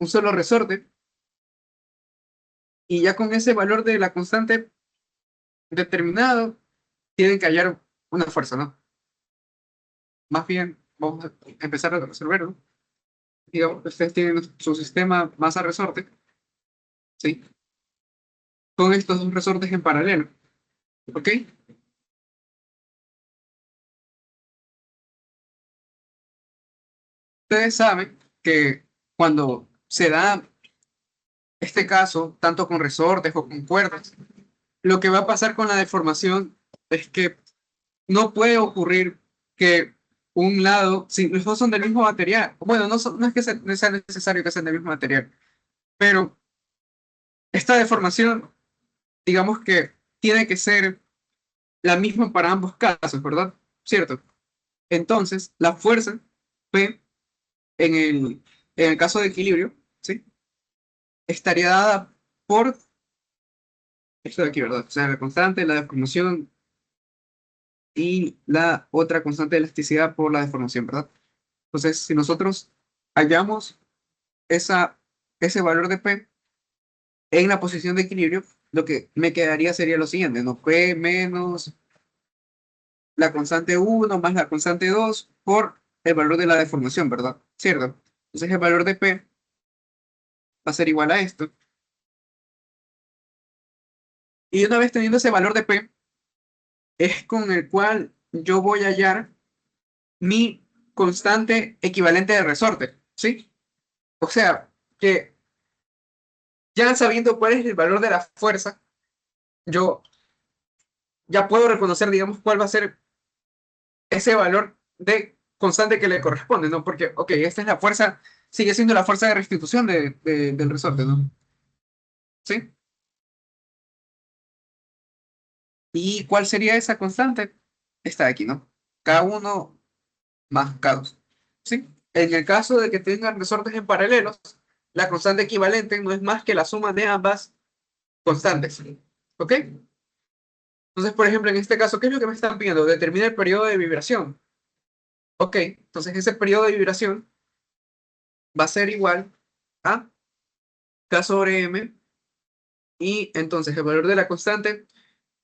solo resorte y ya con ese valor de la constante determinado, tienen que hallar una fuerza, ¿no? Más bien, vamos a empezar a resolverlo. Digamos que ustedes tienen su sistema masa-resorte, ¿sí? Con estos dos resortes en paralelo, ¿ok? Ustedes saben que cuando se da este caso, tanto con resortes o con cuerdas, lo que va a pasar con la deformación es que no puede ocurrir que un lado, si los dos son del mismo material, bueno, no es que sea necesario que sean del mismo material, pero esta deformación, digamos que tiene que ser la misma para ambos casos, ¿verdad? ¿Cierto? Entonces, la fuerza P en el caso de equilibrio, ¿sí? Estaría dada por esto de aquí, ¿verdad? O sea, la constante, la deformación y la otra constante de elasticidad por la deformación, ¿verdad? Entonces, si nosotros hallamos esa, ese valor de P en la posición de equilibrio, lo que me quedaría sería lo siguiente, ¿no? P menos la constante 1 más la constante 2 por el valor de la deformación, ¿verdad? ¿Cierto? Entonces el valor de P va a ser igual a esto. Y una vez teniendo ese valor de P, es con el cual yo voy a hallar mi constante equivalente de resorte, ¿sí? O sea, que ya sabiendo cuál es el valor de la fuerza, yo ya puedo reconocer, digamos, cuál va a ser ese valor de constante que le corresponde, ¿no? Porque, ok, esta es la fuerza, sigue siendo la fuerza de restitución del resorte, ¿no? ¿Sí? ¿Y cuál sería esa constante? Esta de aquí, ¿no? K1 más K2. ¿Sí? En el caso de que tengan resortes en paralelos, la constante equivalente no es más que la suma de ambas constantes. ¿Ok? Entonces, por ejemplo, en este caso, ¿qué es lo que me están pidiendo? Determina el periodo de vibración. Ok, entonces ese periodo de vibración va a ser igual a K sobre M y entonces el valor de la constante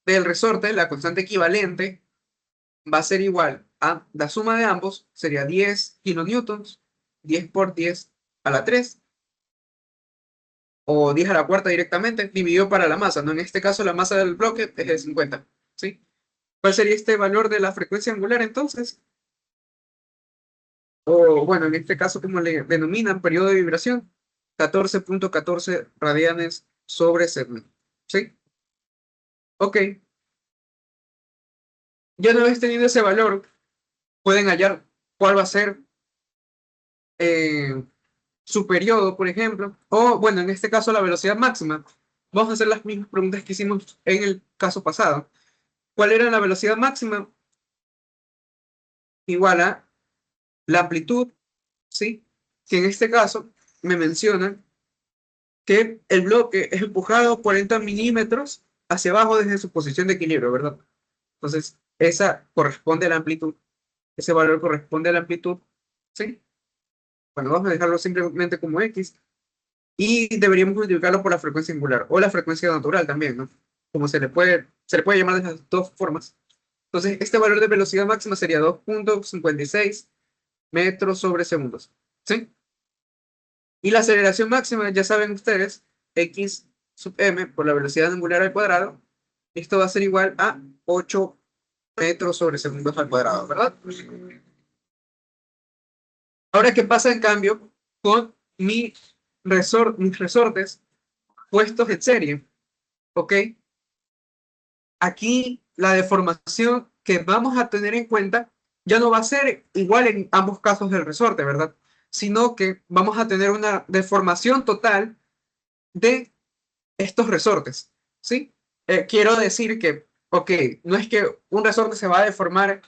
del resorte, la constante equivalente, va a ser igual a la suma de ambos, sería 10 kilonewtons, 10 por 10 a la 3 o 10 a la cuarta directamente, dividido para la masa, ¿no? En este caso la masa del bloque es de 50, ¿sí? ¿Cuál sería este valor de la frecuencia angular entonces? O bueno, en este caso, como le denominan periodo de vibración, 14.14 radianes sobre segundo, ¿sí? Ok, ya una vez tenido ese valor, pueden hallar cuál va a ser eh, su periodo, por ejemplo, o bueno, en este caso la velocidad máxima. Vamos a hacer las mismas preguntas que hicimos en el caso pasado. ¿Cuál era la velocidad máxima? Igual a la amplitud, ¿sí? Que en este caso me mencionan que el bloque es empujado 40 milímetros hacia abajo desde su posición de equilibrio, ¿verdad? Entonces, esa corresponde a la amplitud. Ese valor corresponde a la amplitud, ¿sí? Bueno, vamos a dejarlo simplemente como X y deberíamos multiplicarlo por la frecuencia angular o la frecuencia natural también, ¿no? Como se le puede llamar de las dos formas. Entonces, este valor de velocidad máxima sería 2.56 metros sobre segundos, ¿sí? Y la aceleración máxima, ya saben ustedes, X sub m por la velocidad angular al cuadrado, esto va a ser igual a 8 metros sobre segundos al cuadrado, ¿verdad? Ahora, ¿qué pasa en cambio con mis resortes puestos en serie? ¿Ok? Aquí la deformación que vamos a tener en cuenta ya no va a ser igual en ambos casos del resorte, ¿verdad? Sino que vamos a tener una deformación total de estos resortes, ¿sí? Quiero decir que, ok, no es que un resorte se va a deformar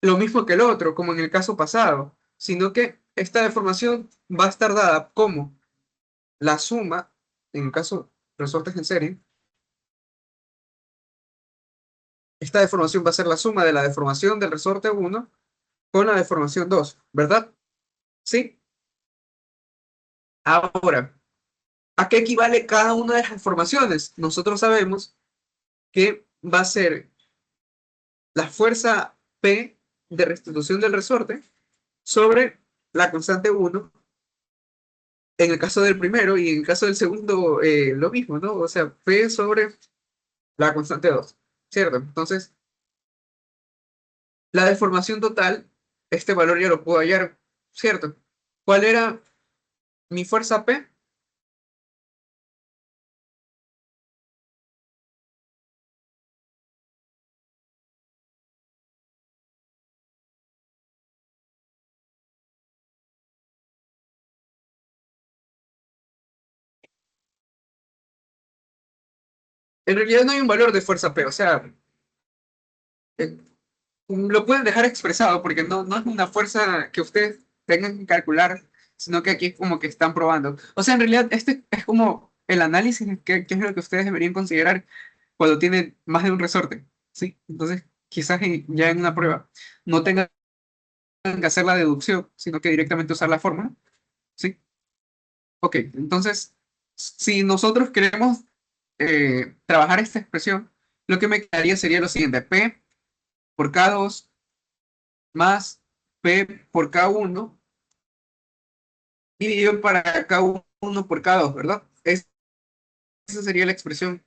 lo mismo que el otro, como en el caso pasado, sino que esta deformación va a estar dada como la suma, en el caso de resortes en serie, esta deformación va a ser la suma de la deformación del resorte 1 con la deformación 2, ¿verdad? ¿Sí? Ahora, ¿a qué equivale cada una de las deformaciones? Nosotros sabemos que va a ser la fuerza P de restitución del resorte sobre la constante 1 en el caso del primero y en el caso del segundo lo mismo, ¿no? O sea, P sobre la constante 2, ¿cierto? Entonces, la deformación total, este valor ya lo puedo hallar, ¿cierto? ¿Cuál era mi fuerza P? En realidad no hay un valor de fuerza P, o sea, eh, lo pueden dejar expresado porque no es una fuerza que ustedes tengan que calcular, sino que aquí es como que están probando. O sea, en realidad este es como el análisis que es lo que ustedes deberían considerar cuando tienen más de un resorte, ¿sí? Entonces, quizás ya en una prueba no tengan que hacer la deducción, sino que directamente usar la fórmula, ¿sí? Ok, entonces, si nosotros queremos trabajar esta expresión, lo que me quedaría sería lo siguiente: P por K2 más P por K1 dividido para K1 por K2, ¿verdad? Esa sería la expresión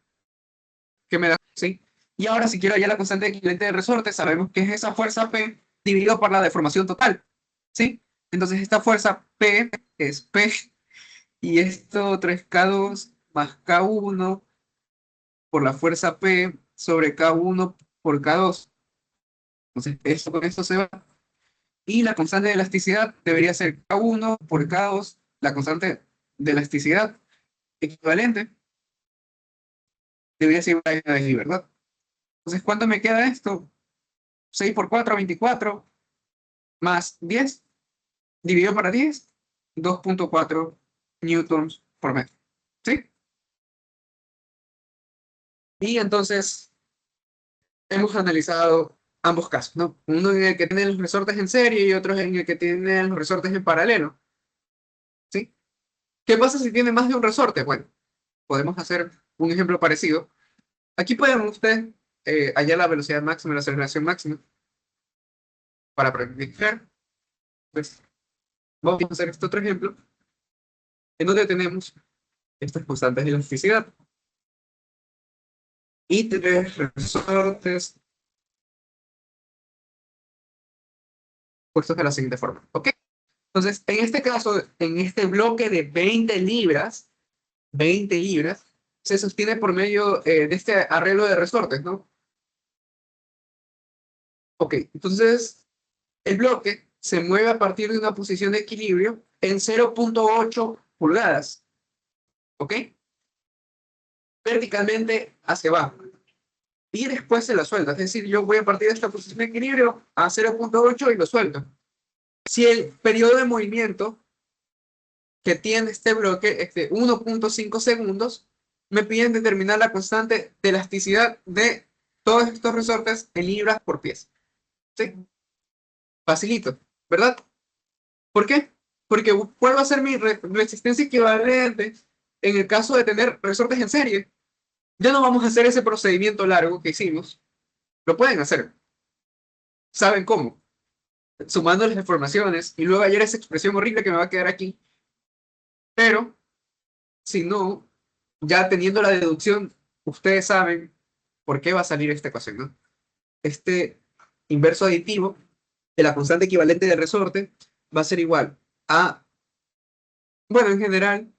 que me da, ¿sí? Y ahora, si quiero hallar la constante equivalente de resorte, sabemos que es esa fuerza P dividido por la deformación total, ¿sí? Entonces, esta fuerza P es P y esto 3K2 más K1 por la fuerza P sobre K1 por K2. Entonces, esto con esto se va. Y la constante de elasticidad debería ser K1 por K2, la constante de elasticidad equivalente, debería ser una de allí, ¿verdad? Entonces, ¿cuánto me queda esto? 6 por 4, 24, más 10, dividido para 10, 2,4 newtons por metro. ¿Sí? Y entonces hemos analizado ambos casos, ¿no? Uno en el que tiene los resortes en serie y otro en el que tiene los resortes en paralelo. ¿Sí? ¿Qué pasa si tiene más de un resorte? Bueno, podemos hacer un ejemplo parecido. Aquí pueden ustedes hallar la velocidad máxima y la aceleración máxima para practicar. Pues vamos a hacer este otro ejemplo en donde tenemos estas constantes de elasticidad y tres resortes puestos de la siguiente forma. ¿Ok? Entonces, en este caso, en este bloque de 20 libras, se sostiene por medio de este arreglo de resortes, ¿no? Ok, entonces el bloque se mueve a partir de una posición de equilibrio en 0,8 pulgadas, ¿ok? Verticalmente hacia abajo. Y después se la suelta. Es decir, yo voy a partir de esta posición de equilibrio a 0,8 y lo suelto. Si el periodo de movimiento que tiene este bloque es de 1,5 segundos, me piden determinar la constante de elasticidad de todos estos resortes en libras por pieza. ¿Sí? Facilito, ¿verdad? ¿Por qué? Porque ¿cuál va a ser mi resistencia equivalente en el caso de tener resortes en serie? Ya no vamos a hacer ese procedimiento largo que hicimos. Lo pueden hacer. ¿Saben cómo? Sumando las informaciones y luego hallar esa expresión horrible que me va a quedar aquí. Pero, si no, Ya teniendo la deducción, ustedes saben por qué va a salir esta ecuación, ¿no? Este inverso aditivo de la constante equivalente del resorte va a ser igual a, bueno, en general,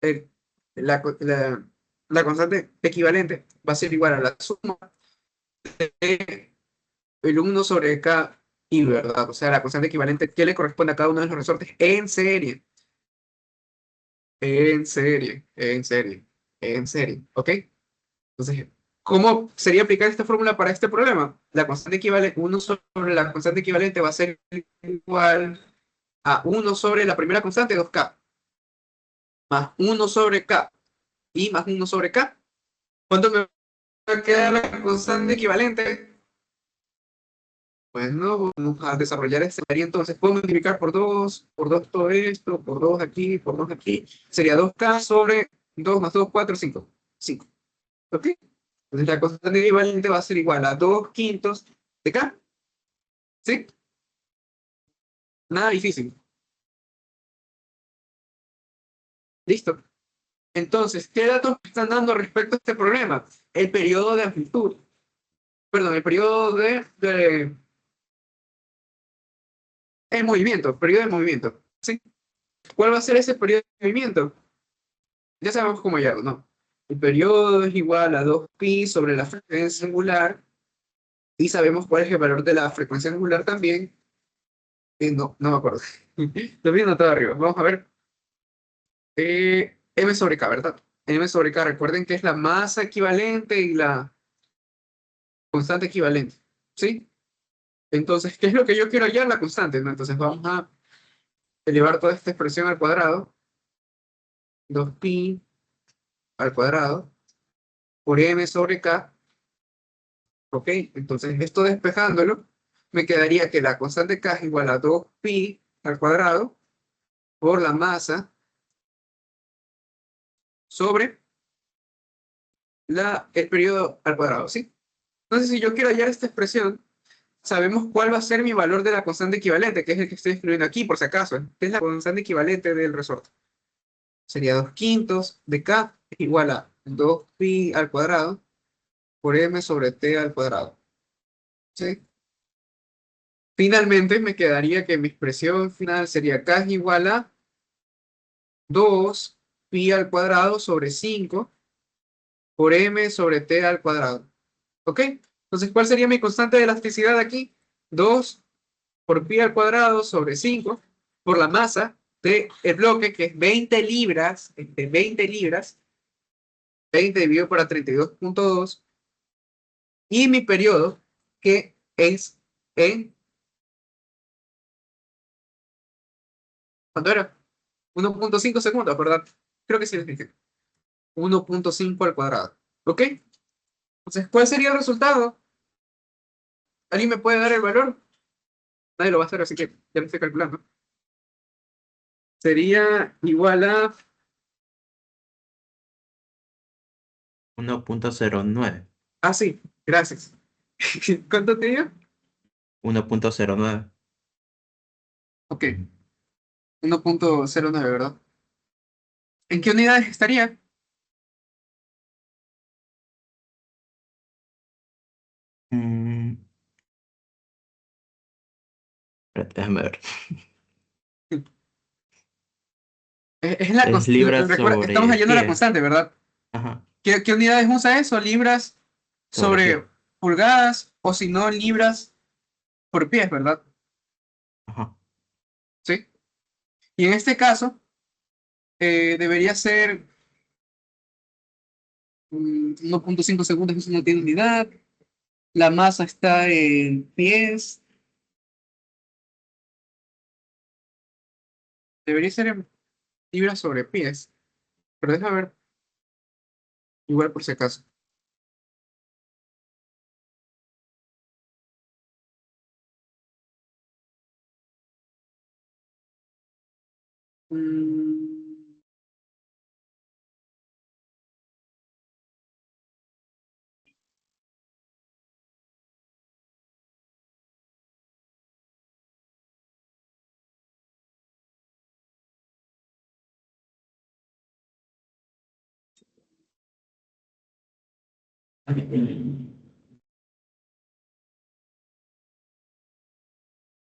el- la, co- la- la constante equivalente va a ser igual a la suma de el 1 sobre K y, ¿verdad? O sea, la constante equivalente que le corresponde a cada uno de los resortes en serie, en serie, ¿ok? Entonces, ¿cómo sería aplicar esta fórmula para este problema? La constante equivalente, 1 sobre la constante equivalente va a ser igual a 1 sobre la primera constante, 2K, más 1 sobre K y más 1 sobre K. ¿Cuánto me va a quedar la constante equivalente? Pues no, vamos a desarrollar este y entonces puedo multiplicar por 2 todo esto, por 2 aquí, por 2 aquí. Sería 2K sobre 2 más 2 4 5 5. ¿Ok? Entonces la constante equivalente va a ser igual a 2 quintos de K. ¿Sí? Nada difícil. Listo. Entonces, ¿qué datos me están dando respecto a este problema? El periodo de amplitud. Perdón, el periodo el movimiento, periodo de movimiento. ¿Sí? ¿Cuál va a ser ese periodo de movimiento? Ya sabemos cómo hallarlo, ¿no? El periodo es igual a 2pi sobre la frecuencia angular y sabemos cuál es el valor de la frecuencia angular también. No, no me acuerdo. Lo vi anotado arriba. Vamos a ver. M sobre K, ¿verdad? M sobre K, recuerden que es la masa equivalente y la constante equivalente. ¿Sí? Entonces, ¿qué es lo que yo quiero hallar? La constante, ¿no? Entonces vamos a elevar toda esta expresión al cuadrado. 2pi al cuadrado por M sobre K. ¿Ok? Entonces, esto despejándolo, me quedaría que la constante K es igual a 2pi al cuadrado por la masa sobre el periodo al cuadrado, ¿sí? Entonces, si yo quiero hallar esta expresión, sabemos cuál va a ser mi valor de la constante equivalente, que es el que estoy escribiendo aquí, por si acaso, ¿eh? Que es la constante equivalente del resorte. Sería 2 quintos de K igual a 2pi al cuadrado por M sobre T al cuadrado, ¿sí? Finalmente, me quedaría que mi expresión final sería K es igual a 2pi al cuadrado sobre 5 por M sobre T al cuadrado. ¿Ok? Entonces, ¿cuál sería mi constante de elasticidad aquí? 2 por pi al cuadrado sobre 5 por la masa del bloque, que es 20 libras, 20 libras, 20 dividido por 32,2, y mi periodo, que es en, ¿cuánto era? 1,5 segundos, ¿verdad? Creo que sí, 1,5 al cuadrado. ¿Ok? Entonces, ¿cuál sería el resultado? ¿Alguien me puede dar el valor? Nadie lo va a hacer, así que ya lo estoy calculando. Sería igual a... 1.09. Ah, sí, gracias. ¿Cuánto te dio? 1.09. Ok, 1,09, ¿verdad? ¿En qué unidades estaría? Mm, espérate, déjame ver. Es la Es libras recuerda, estamos sobre hallando la pie. constante, ¿verdad? Ajá, ¿Qué unidades usa eso? ¿Libras sobre sobre pie. pulgadas o si no, libras por pies, ¿verdad? Ajá. Sí. Y en este caso, debería ser 1,5 segundos, eso no tiene unidad. La masa está en pies. Debería ser en libras sobre pies. Pero déjame ver, igual por si acaso. Mm,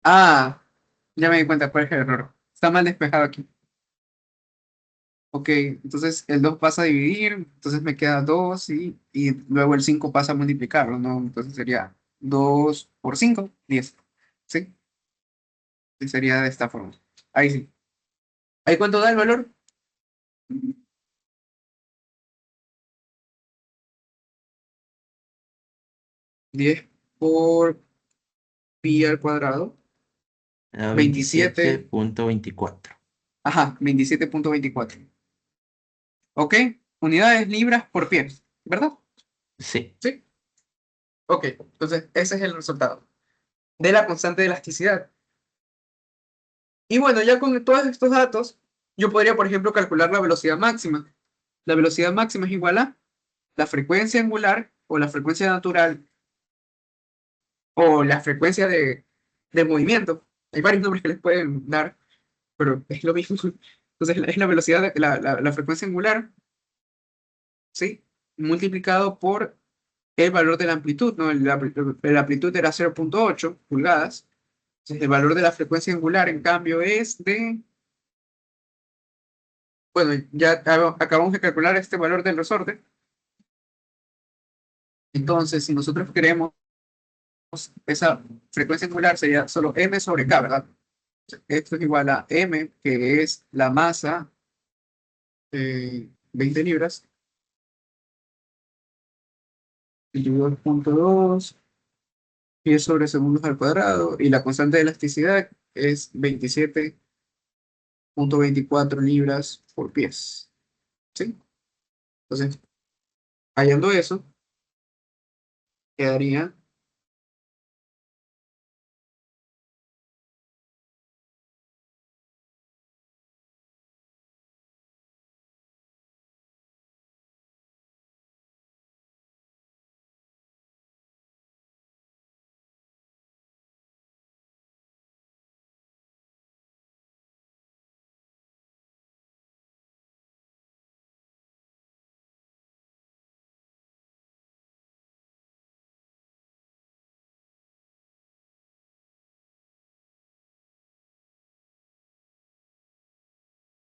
Ah, ya me di cuenta cuál es el error. Está mal despejado aquí. Ok, entonces el 2 pasa a dividir, entonces me queda 2 y luego el 5 pasa a multiplicarlo, ¿no? Entonces sería 2 por 5, 10. ¿Sí? Y sería de esta forma. Ahí sí. ¿Ahí cuánto da el valor? 10 por pi al cuadrado. Da 27. 27.24. Ajá, 27,24. ¿Ok? Unidades libras por pie, ¿verdad? Sí. Sí. Ok, entonces ese es el resultado de la constante de elasticidad. Y bueno, ya con todos estos datos, yo podría, por ejemplo, calcular la velocidad máxima. La velocidad máxima es igual a la frecuencia angular o la frecuencia natural o la frecuencia de movimiento. Hay varios nombres que les pueden dar, pero es lo mismo. Entonces es la velocidad, la frecuencia angular, ¿sí? Multiplicado por el valor de la amplitud, ¿no? La amplitud era 0,8 pulgadas. Entonces el valor de la frecuencia angular, en cambio, es de... Bueno, ya acabamos de calcular este valor del resorte. Entonces, si nosotros queremos esa frecuencia angular, sería solo m sobre k, ¿verdad? Esto es igual a m, que es la masa, 20 libras, 22,2 pies sobre segundos al cuadrado, y la constante de elasticidad es 27,24 libras por pies. ¿Sí? Entonces, hallando eso, quedaría,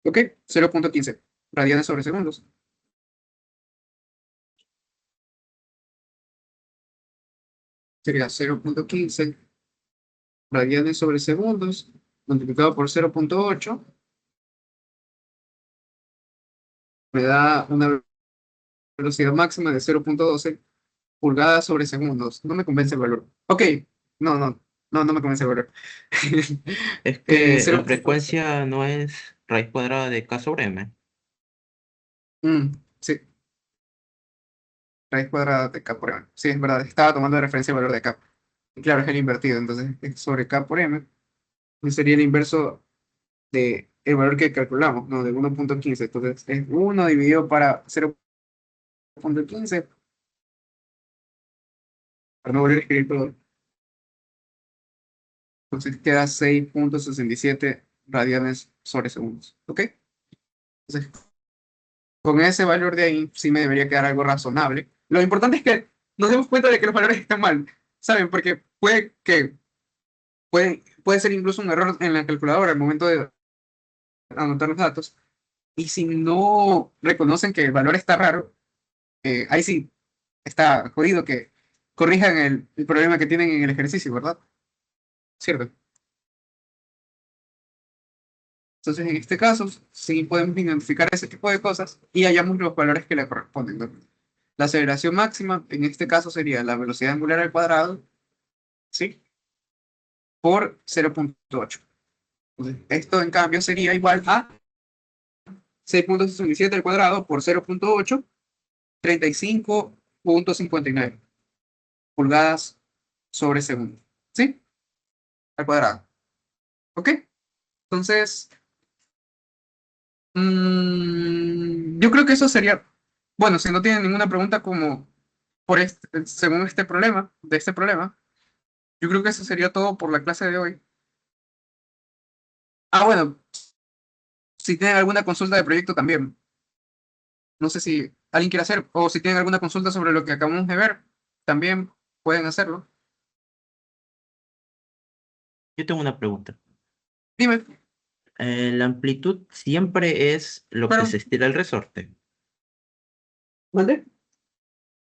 ¿ok? 0,15 radianes sobre segundos. Sería 0,15 radianes sobre segundos, multiplicado por 0,8, me da una velocidad máxima de 0,12 pulgadas sobre segundos. No me convence el valor. Ok, no, no, no me convence el valor. Es que la 0. frecuencia no es raíz cuadrada de k sobre m. Sí, raíz cuadrada de k por m. Sí, es verdad, estaba tomando de referencia el valor de k. Y claro, es el invertido, entonces es sobre k por m. Y sería el inverso de el valor que calculamos, ¿no? De 1,15. Entonces es 1 dividido para 0,15, para no volver a escribir todo. Entonces queda 6,67 radianes sobre segundos. ¿Ok? Entonces, con ese valor de ahí sí me debería quedar algo razonable. Lo importante es que nos demos cuenta de que los valores están mal, ¿saben? Porque puede ser incluso un error en la calculadora al momento de anotar los datos. Y si no reconocen que el valor está raro, ahí sí está jodido que corrijan el problema que tienen en el ejercicio, ¿verdad? ¿Cierto? Entonces, en este caso, sí podemos identificar ese tipo de cosas y hallamos los valores que le corresponden, ¿no? La aceleración máxima, en este caso, sería la velocidad angular al cuadrado, ¿sí? Por 0,8. Entonces, esto, en cambio, sería igual a 6,67 al cuadrado por 0,8, 35,59 pulgadas sobre segundo, ¿sí? Al cuadrado. ¿Ok? Entonces, yo creo que eso sería, bueno, si no tienen ninguna pregunta como según este problema, yo creo que eso sería todo por la clase de hoy. Ah, bueno, si tienen alguna consulta de proyecto también. No sé si alguien quiere hacer, o si tienen alguna consulta sobre lo que acabamos de ver, también pueden hacerlo. Yo tengo una pregunta. Dime, ¿La amplitud siempre es lo que pero, se estira el resorte? ¿mande?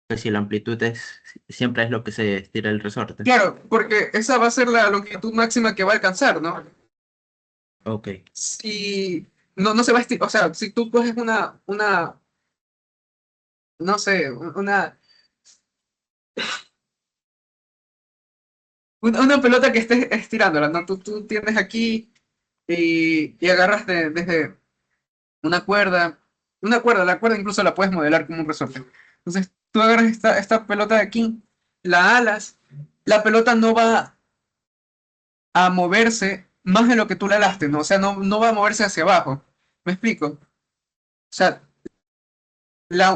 Pues si la amplitud siempre es lo que se estira el resorte. Claro, porque esa va a ser la longitud máxima que va a alcanzar, ¿no? Ok. Si no se va a estirar, o sea, si tú coges no sé, una pelota que estés estirándola, ¿no? Tú tienes aquí y agarras desde la cuerda incluso la puedes modelar como un resorte. Entonces, tú agarras esta pelota de aquí, la alas, la pelota no va a moverse más de lo que tú la alaste, ¿no? O sea, no va a moverse hacia abajo. ¿Me explico? O sea,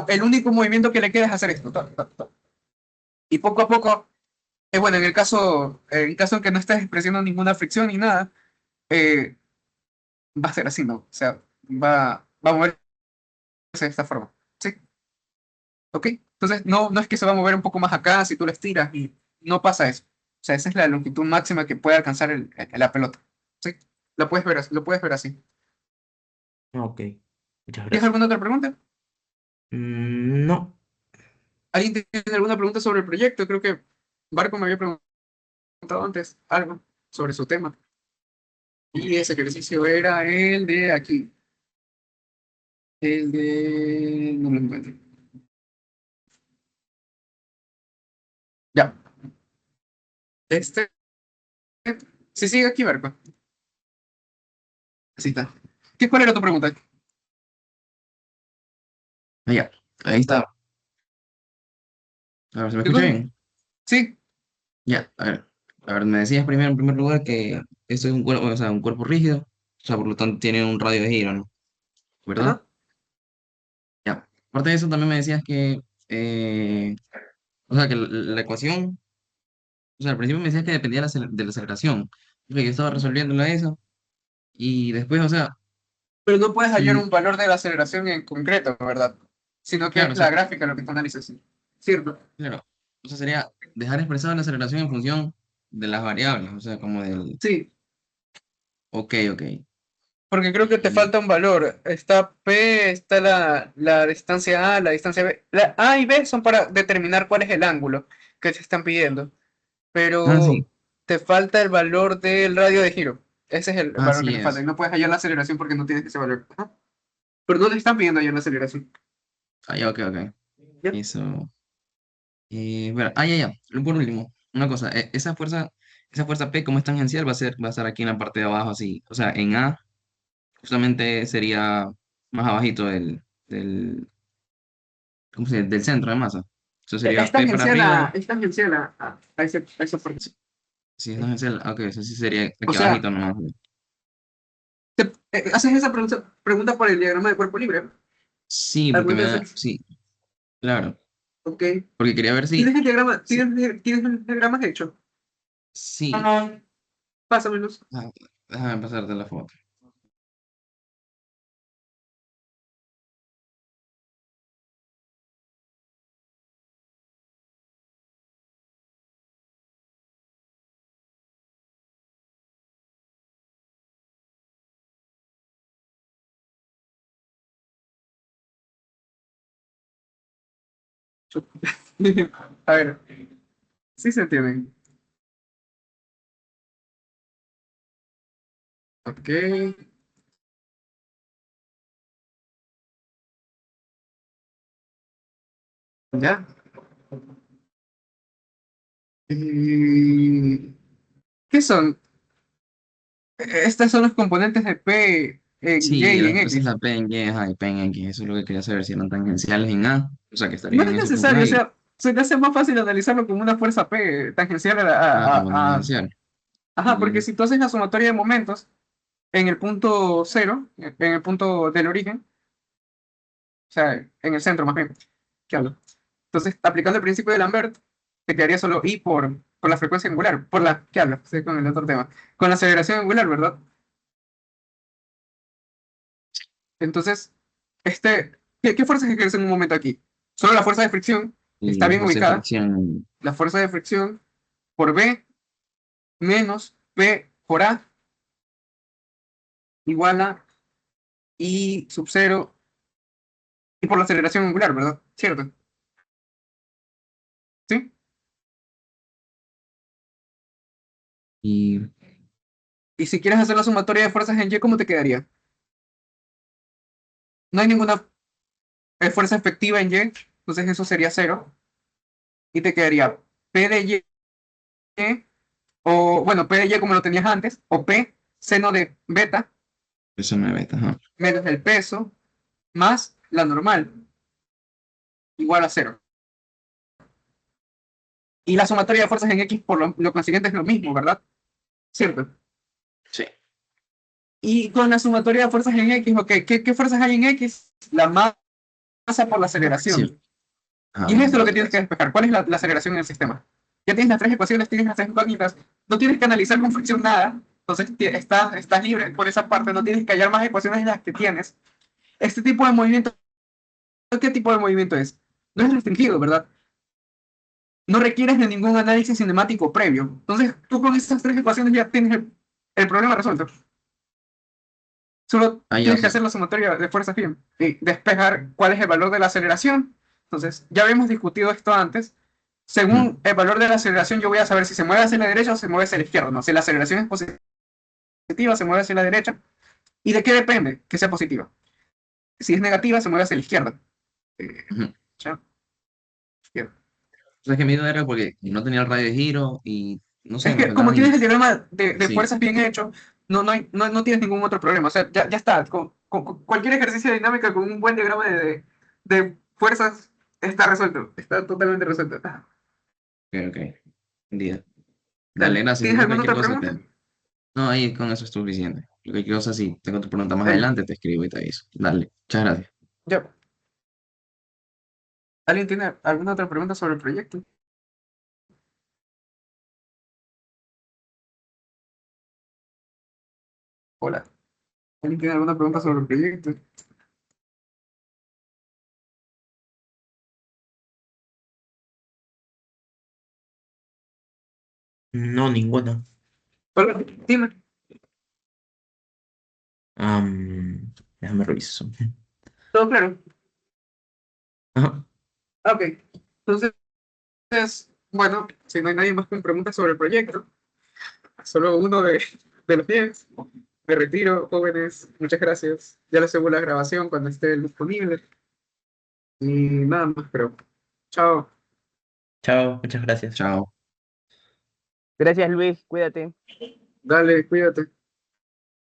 el único movimiento que le queda es hacer esto. Ta, ta, ta. Y poco a poco, bueno, en caso de que no estés expresando ninguna fricción ni nada, eh, va a ser así, ¿no? O sea, va a moverse de esta forma. ¿Sí? ¿Ok? Entonces, no es que se va a mover un poco más acá si tú la estiras y no pasa eso. O sea, esa es la longitud máxima que puede alcanzar la pelota. ¿Sí? Lo puedes ver así. Ok. Muchas ¿Tienes gracias. alguna otra pregunta? No. ¿Alguien tiene alguna pregunta sobre el proyecto? Creo que Barco me había preguntado antes algo sobre su tema. Y ese ejercicio era el de aquí. El de... No lo encuentro. Ya. Este... Sí, sigue aquí, Barco. Así está. ¿Cuál era tu pregunta? Ah, ya, ahí está. A ver, ¿se me ¿Qué escucha cosa? bien? Sí. Ya, a ver. A ver, me decías primero, en primer lugar, que esto es un cuerpo, o sea, un cuerpo rígido, o sea, por lo tanto tiene un radio de giro, ¿no? ¿Verdad? Ajá. Ya. Aparte de eso, también me decías que, o sea, que la ecuación, o sea, al principio me decías que dependía de la aceleración. Ok, yo estaba resolviéndolo eso, y después, o sea, Pero no puedes hallar si, un valor de la aceleración en concreto, ¿verdad? Sino que claro, es o la sea, gráfica lo que tú analizas. ¿Cierto? claro, o sea, sería dejar expresada la aceleración en función de las variables, o sea, como del, Sí. ok, ok. Porque creo que te Y, falta un valor. Está P, está la distancia A, la distancia B. La A y B son para determinar cuál es el ángulo que se están pidiendo. sí, Pero te falta el valor del radio de giro. Ese es el valor que así te falta. Y es. no puedes hallar la aceleración porque no tienes ese valor. Ajá. Pero no te están pidiendo hallar la aceleración. Ah, ya, ok, ok. ¿Ya? Eso. Bueno, ya, ya. Por último, una cosa. Esa fuerza P como es tangencial va a estar aquí en la parte de abajo, así. O sea, en A, justamente sería más abajito ¿cómo se dice? Del centro de masa. Eso sería P para arriba. Es tangencial a esa parte. Sí, sí, es tangencial. Ok, eso sí sería O aquí sea, abajito nomás. haces esa pregunta por el diagrama de cuerpo libre. Sí, porque me Alguna da. vez, Sí, claro. ok. Porque quería ver si. ¿Tienes el diagrama? Sí, ¿Tienes el diagrama hecho? sí. Ah, pásamelos. Ah, déjame pasarte la foto. A ver, sí se entienden. Ok, ya. ¿Qué son? Estos son los componentes de P en Y Sí, y en esa es X. la P en Y, ajá, y P en X. Eso es lo que quería saber, si eran tangenciales en A, o sea, que No estarían es en ese punto necesario, o ahí. sea, se te hace más fácil analizarlo como una fuerza P tangencial Como tangencial. Ajá, porque Mm, si tú haces la sumatoria de momentos en el punto cero, en el punto del origen, o sea, en el centro más bien, ¿qué hablo? Entonces, aplicando el principio de Lambert, te quedaría solo I por la frecuencia angular, por la, ¿qué hablo? Estoy con el otro tema. Con la aceleración angular, ¿verdad? Entonces, este, ¿Qué fuerzas ejerce en un momento aquí? Solo la fuerza de fricción Y está la bien fuerza de ubicada. fricción, La fuerza de fricción por B menos P por A igual a I sub 0 y por la aceleración angular, ¿verdad? ¿Cierto? ¿Sí? y Y si quieres hacer la sumatoria de fuerzas en Y, ¿cómo te quedaría? No hay ninguna fuerza efectiva en Y, entonces eso sería 0. Y te quedaría P de Y, o bueno, P de Y como lo tenías antes, o P seno de beta eso no es beta, ajá. menos el peso más la normal igual a 0. Y la sumatoria de fuerzas en X por lo consiguiente es lo mismo, ¿verdad? ¿Cierto? Sí. Y con la sumatoria de fuerzas en X, ok, ¿qué fuerzas hay en X? La masa por la Sí. aceleración. Ajá, Y es esto lo la que tienes que despejar. ¿Cuál es la aceleración en el sistema? Ya tienes las tres ecuaciones, tienes las tres incógnitas, no tienes que analizar con fricción nada, entonces estás libre por esa parte, no tienes que hallar más ecuaciones de las que tienes. Este tipo de movimiento, ¿qué tipo de movimiento es? No es restringido, ¿verdad? No requieres de ningún análisis cinemático previo. Entonces, tú con esas tres ecuaciones ya tienes el problema resuelto. Solo Ah, ya, o tienes que sea, hacer la sumatoria de fuerzas bien y despejar cuál es el valor de la aceleración. Entonces, ya habíamos discutido esto antes. ujú. Según el valor de la aceleración, yo voy a saber si se mueve hacia la derecha o se mueve hacia la izquierda. No, si la aceleración es positiva, se mueve hacia la derecha. ¿Y de qué depende que sea positiva? Si es negativa, se mueve hacia la izquierda. Eh, Ujú. ya, izquierda. O sea, que mi duda era porque no tenía el radio de giro y no sé, Es me que como faltaban. tienes el diagrama de Sí, fuerzas bien hecho, no tienes ningún otro problema. O sea, ya está. Con cualquier ejercicio de dinámica con un buen diagrama de fuerzas está resuelto. Está totalmente resuelto. ok, ok. Entendido. Dale, Dale. gracias. ¿Tienes Entonces, alguna cualquier otra cosa pregunta? te. No, ahí con eso es suficiente. Cualquier cosa, si tengo tu pregunta más Dale. adelante, te escribo y te aviso. Dale, muchas gracias. Ya. ¿Alguien tiene alguna otra pregunta sobre el proyecto? Hola. ¿Alguien tiene alguna pregunta sobre el proyecto? No, ninguna. Hola, dime. Déjame revisar eso. ¿Todo claro? Ajá. Ah, ok. Entonces, bueno, si no hay nadie más con preguntas sobre el proyecto, solo uno de los 10. Me retiro, jóvenes. Muchas gracias. Ya les subo la grabación cuando esté disponible. Y nada más, pero chao. Chao, muchas gracias. Chao. Gracias, Luis, cuídate. Dale, cuídate.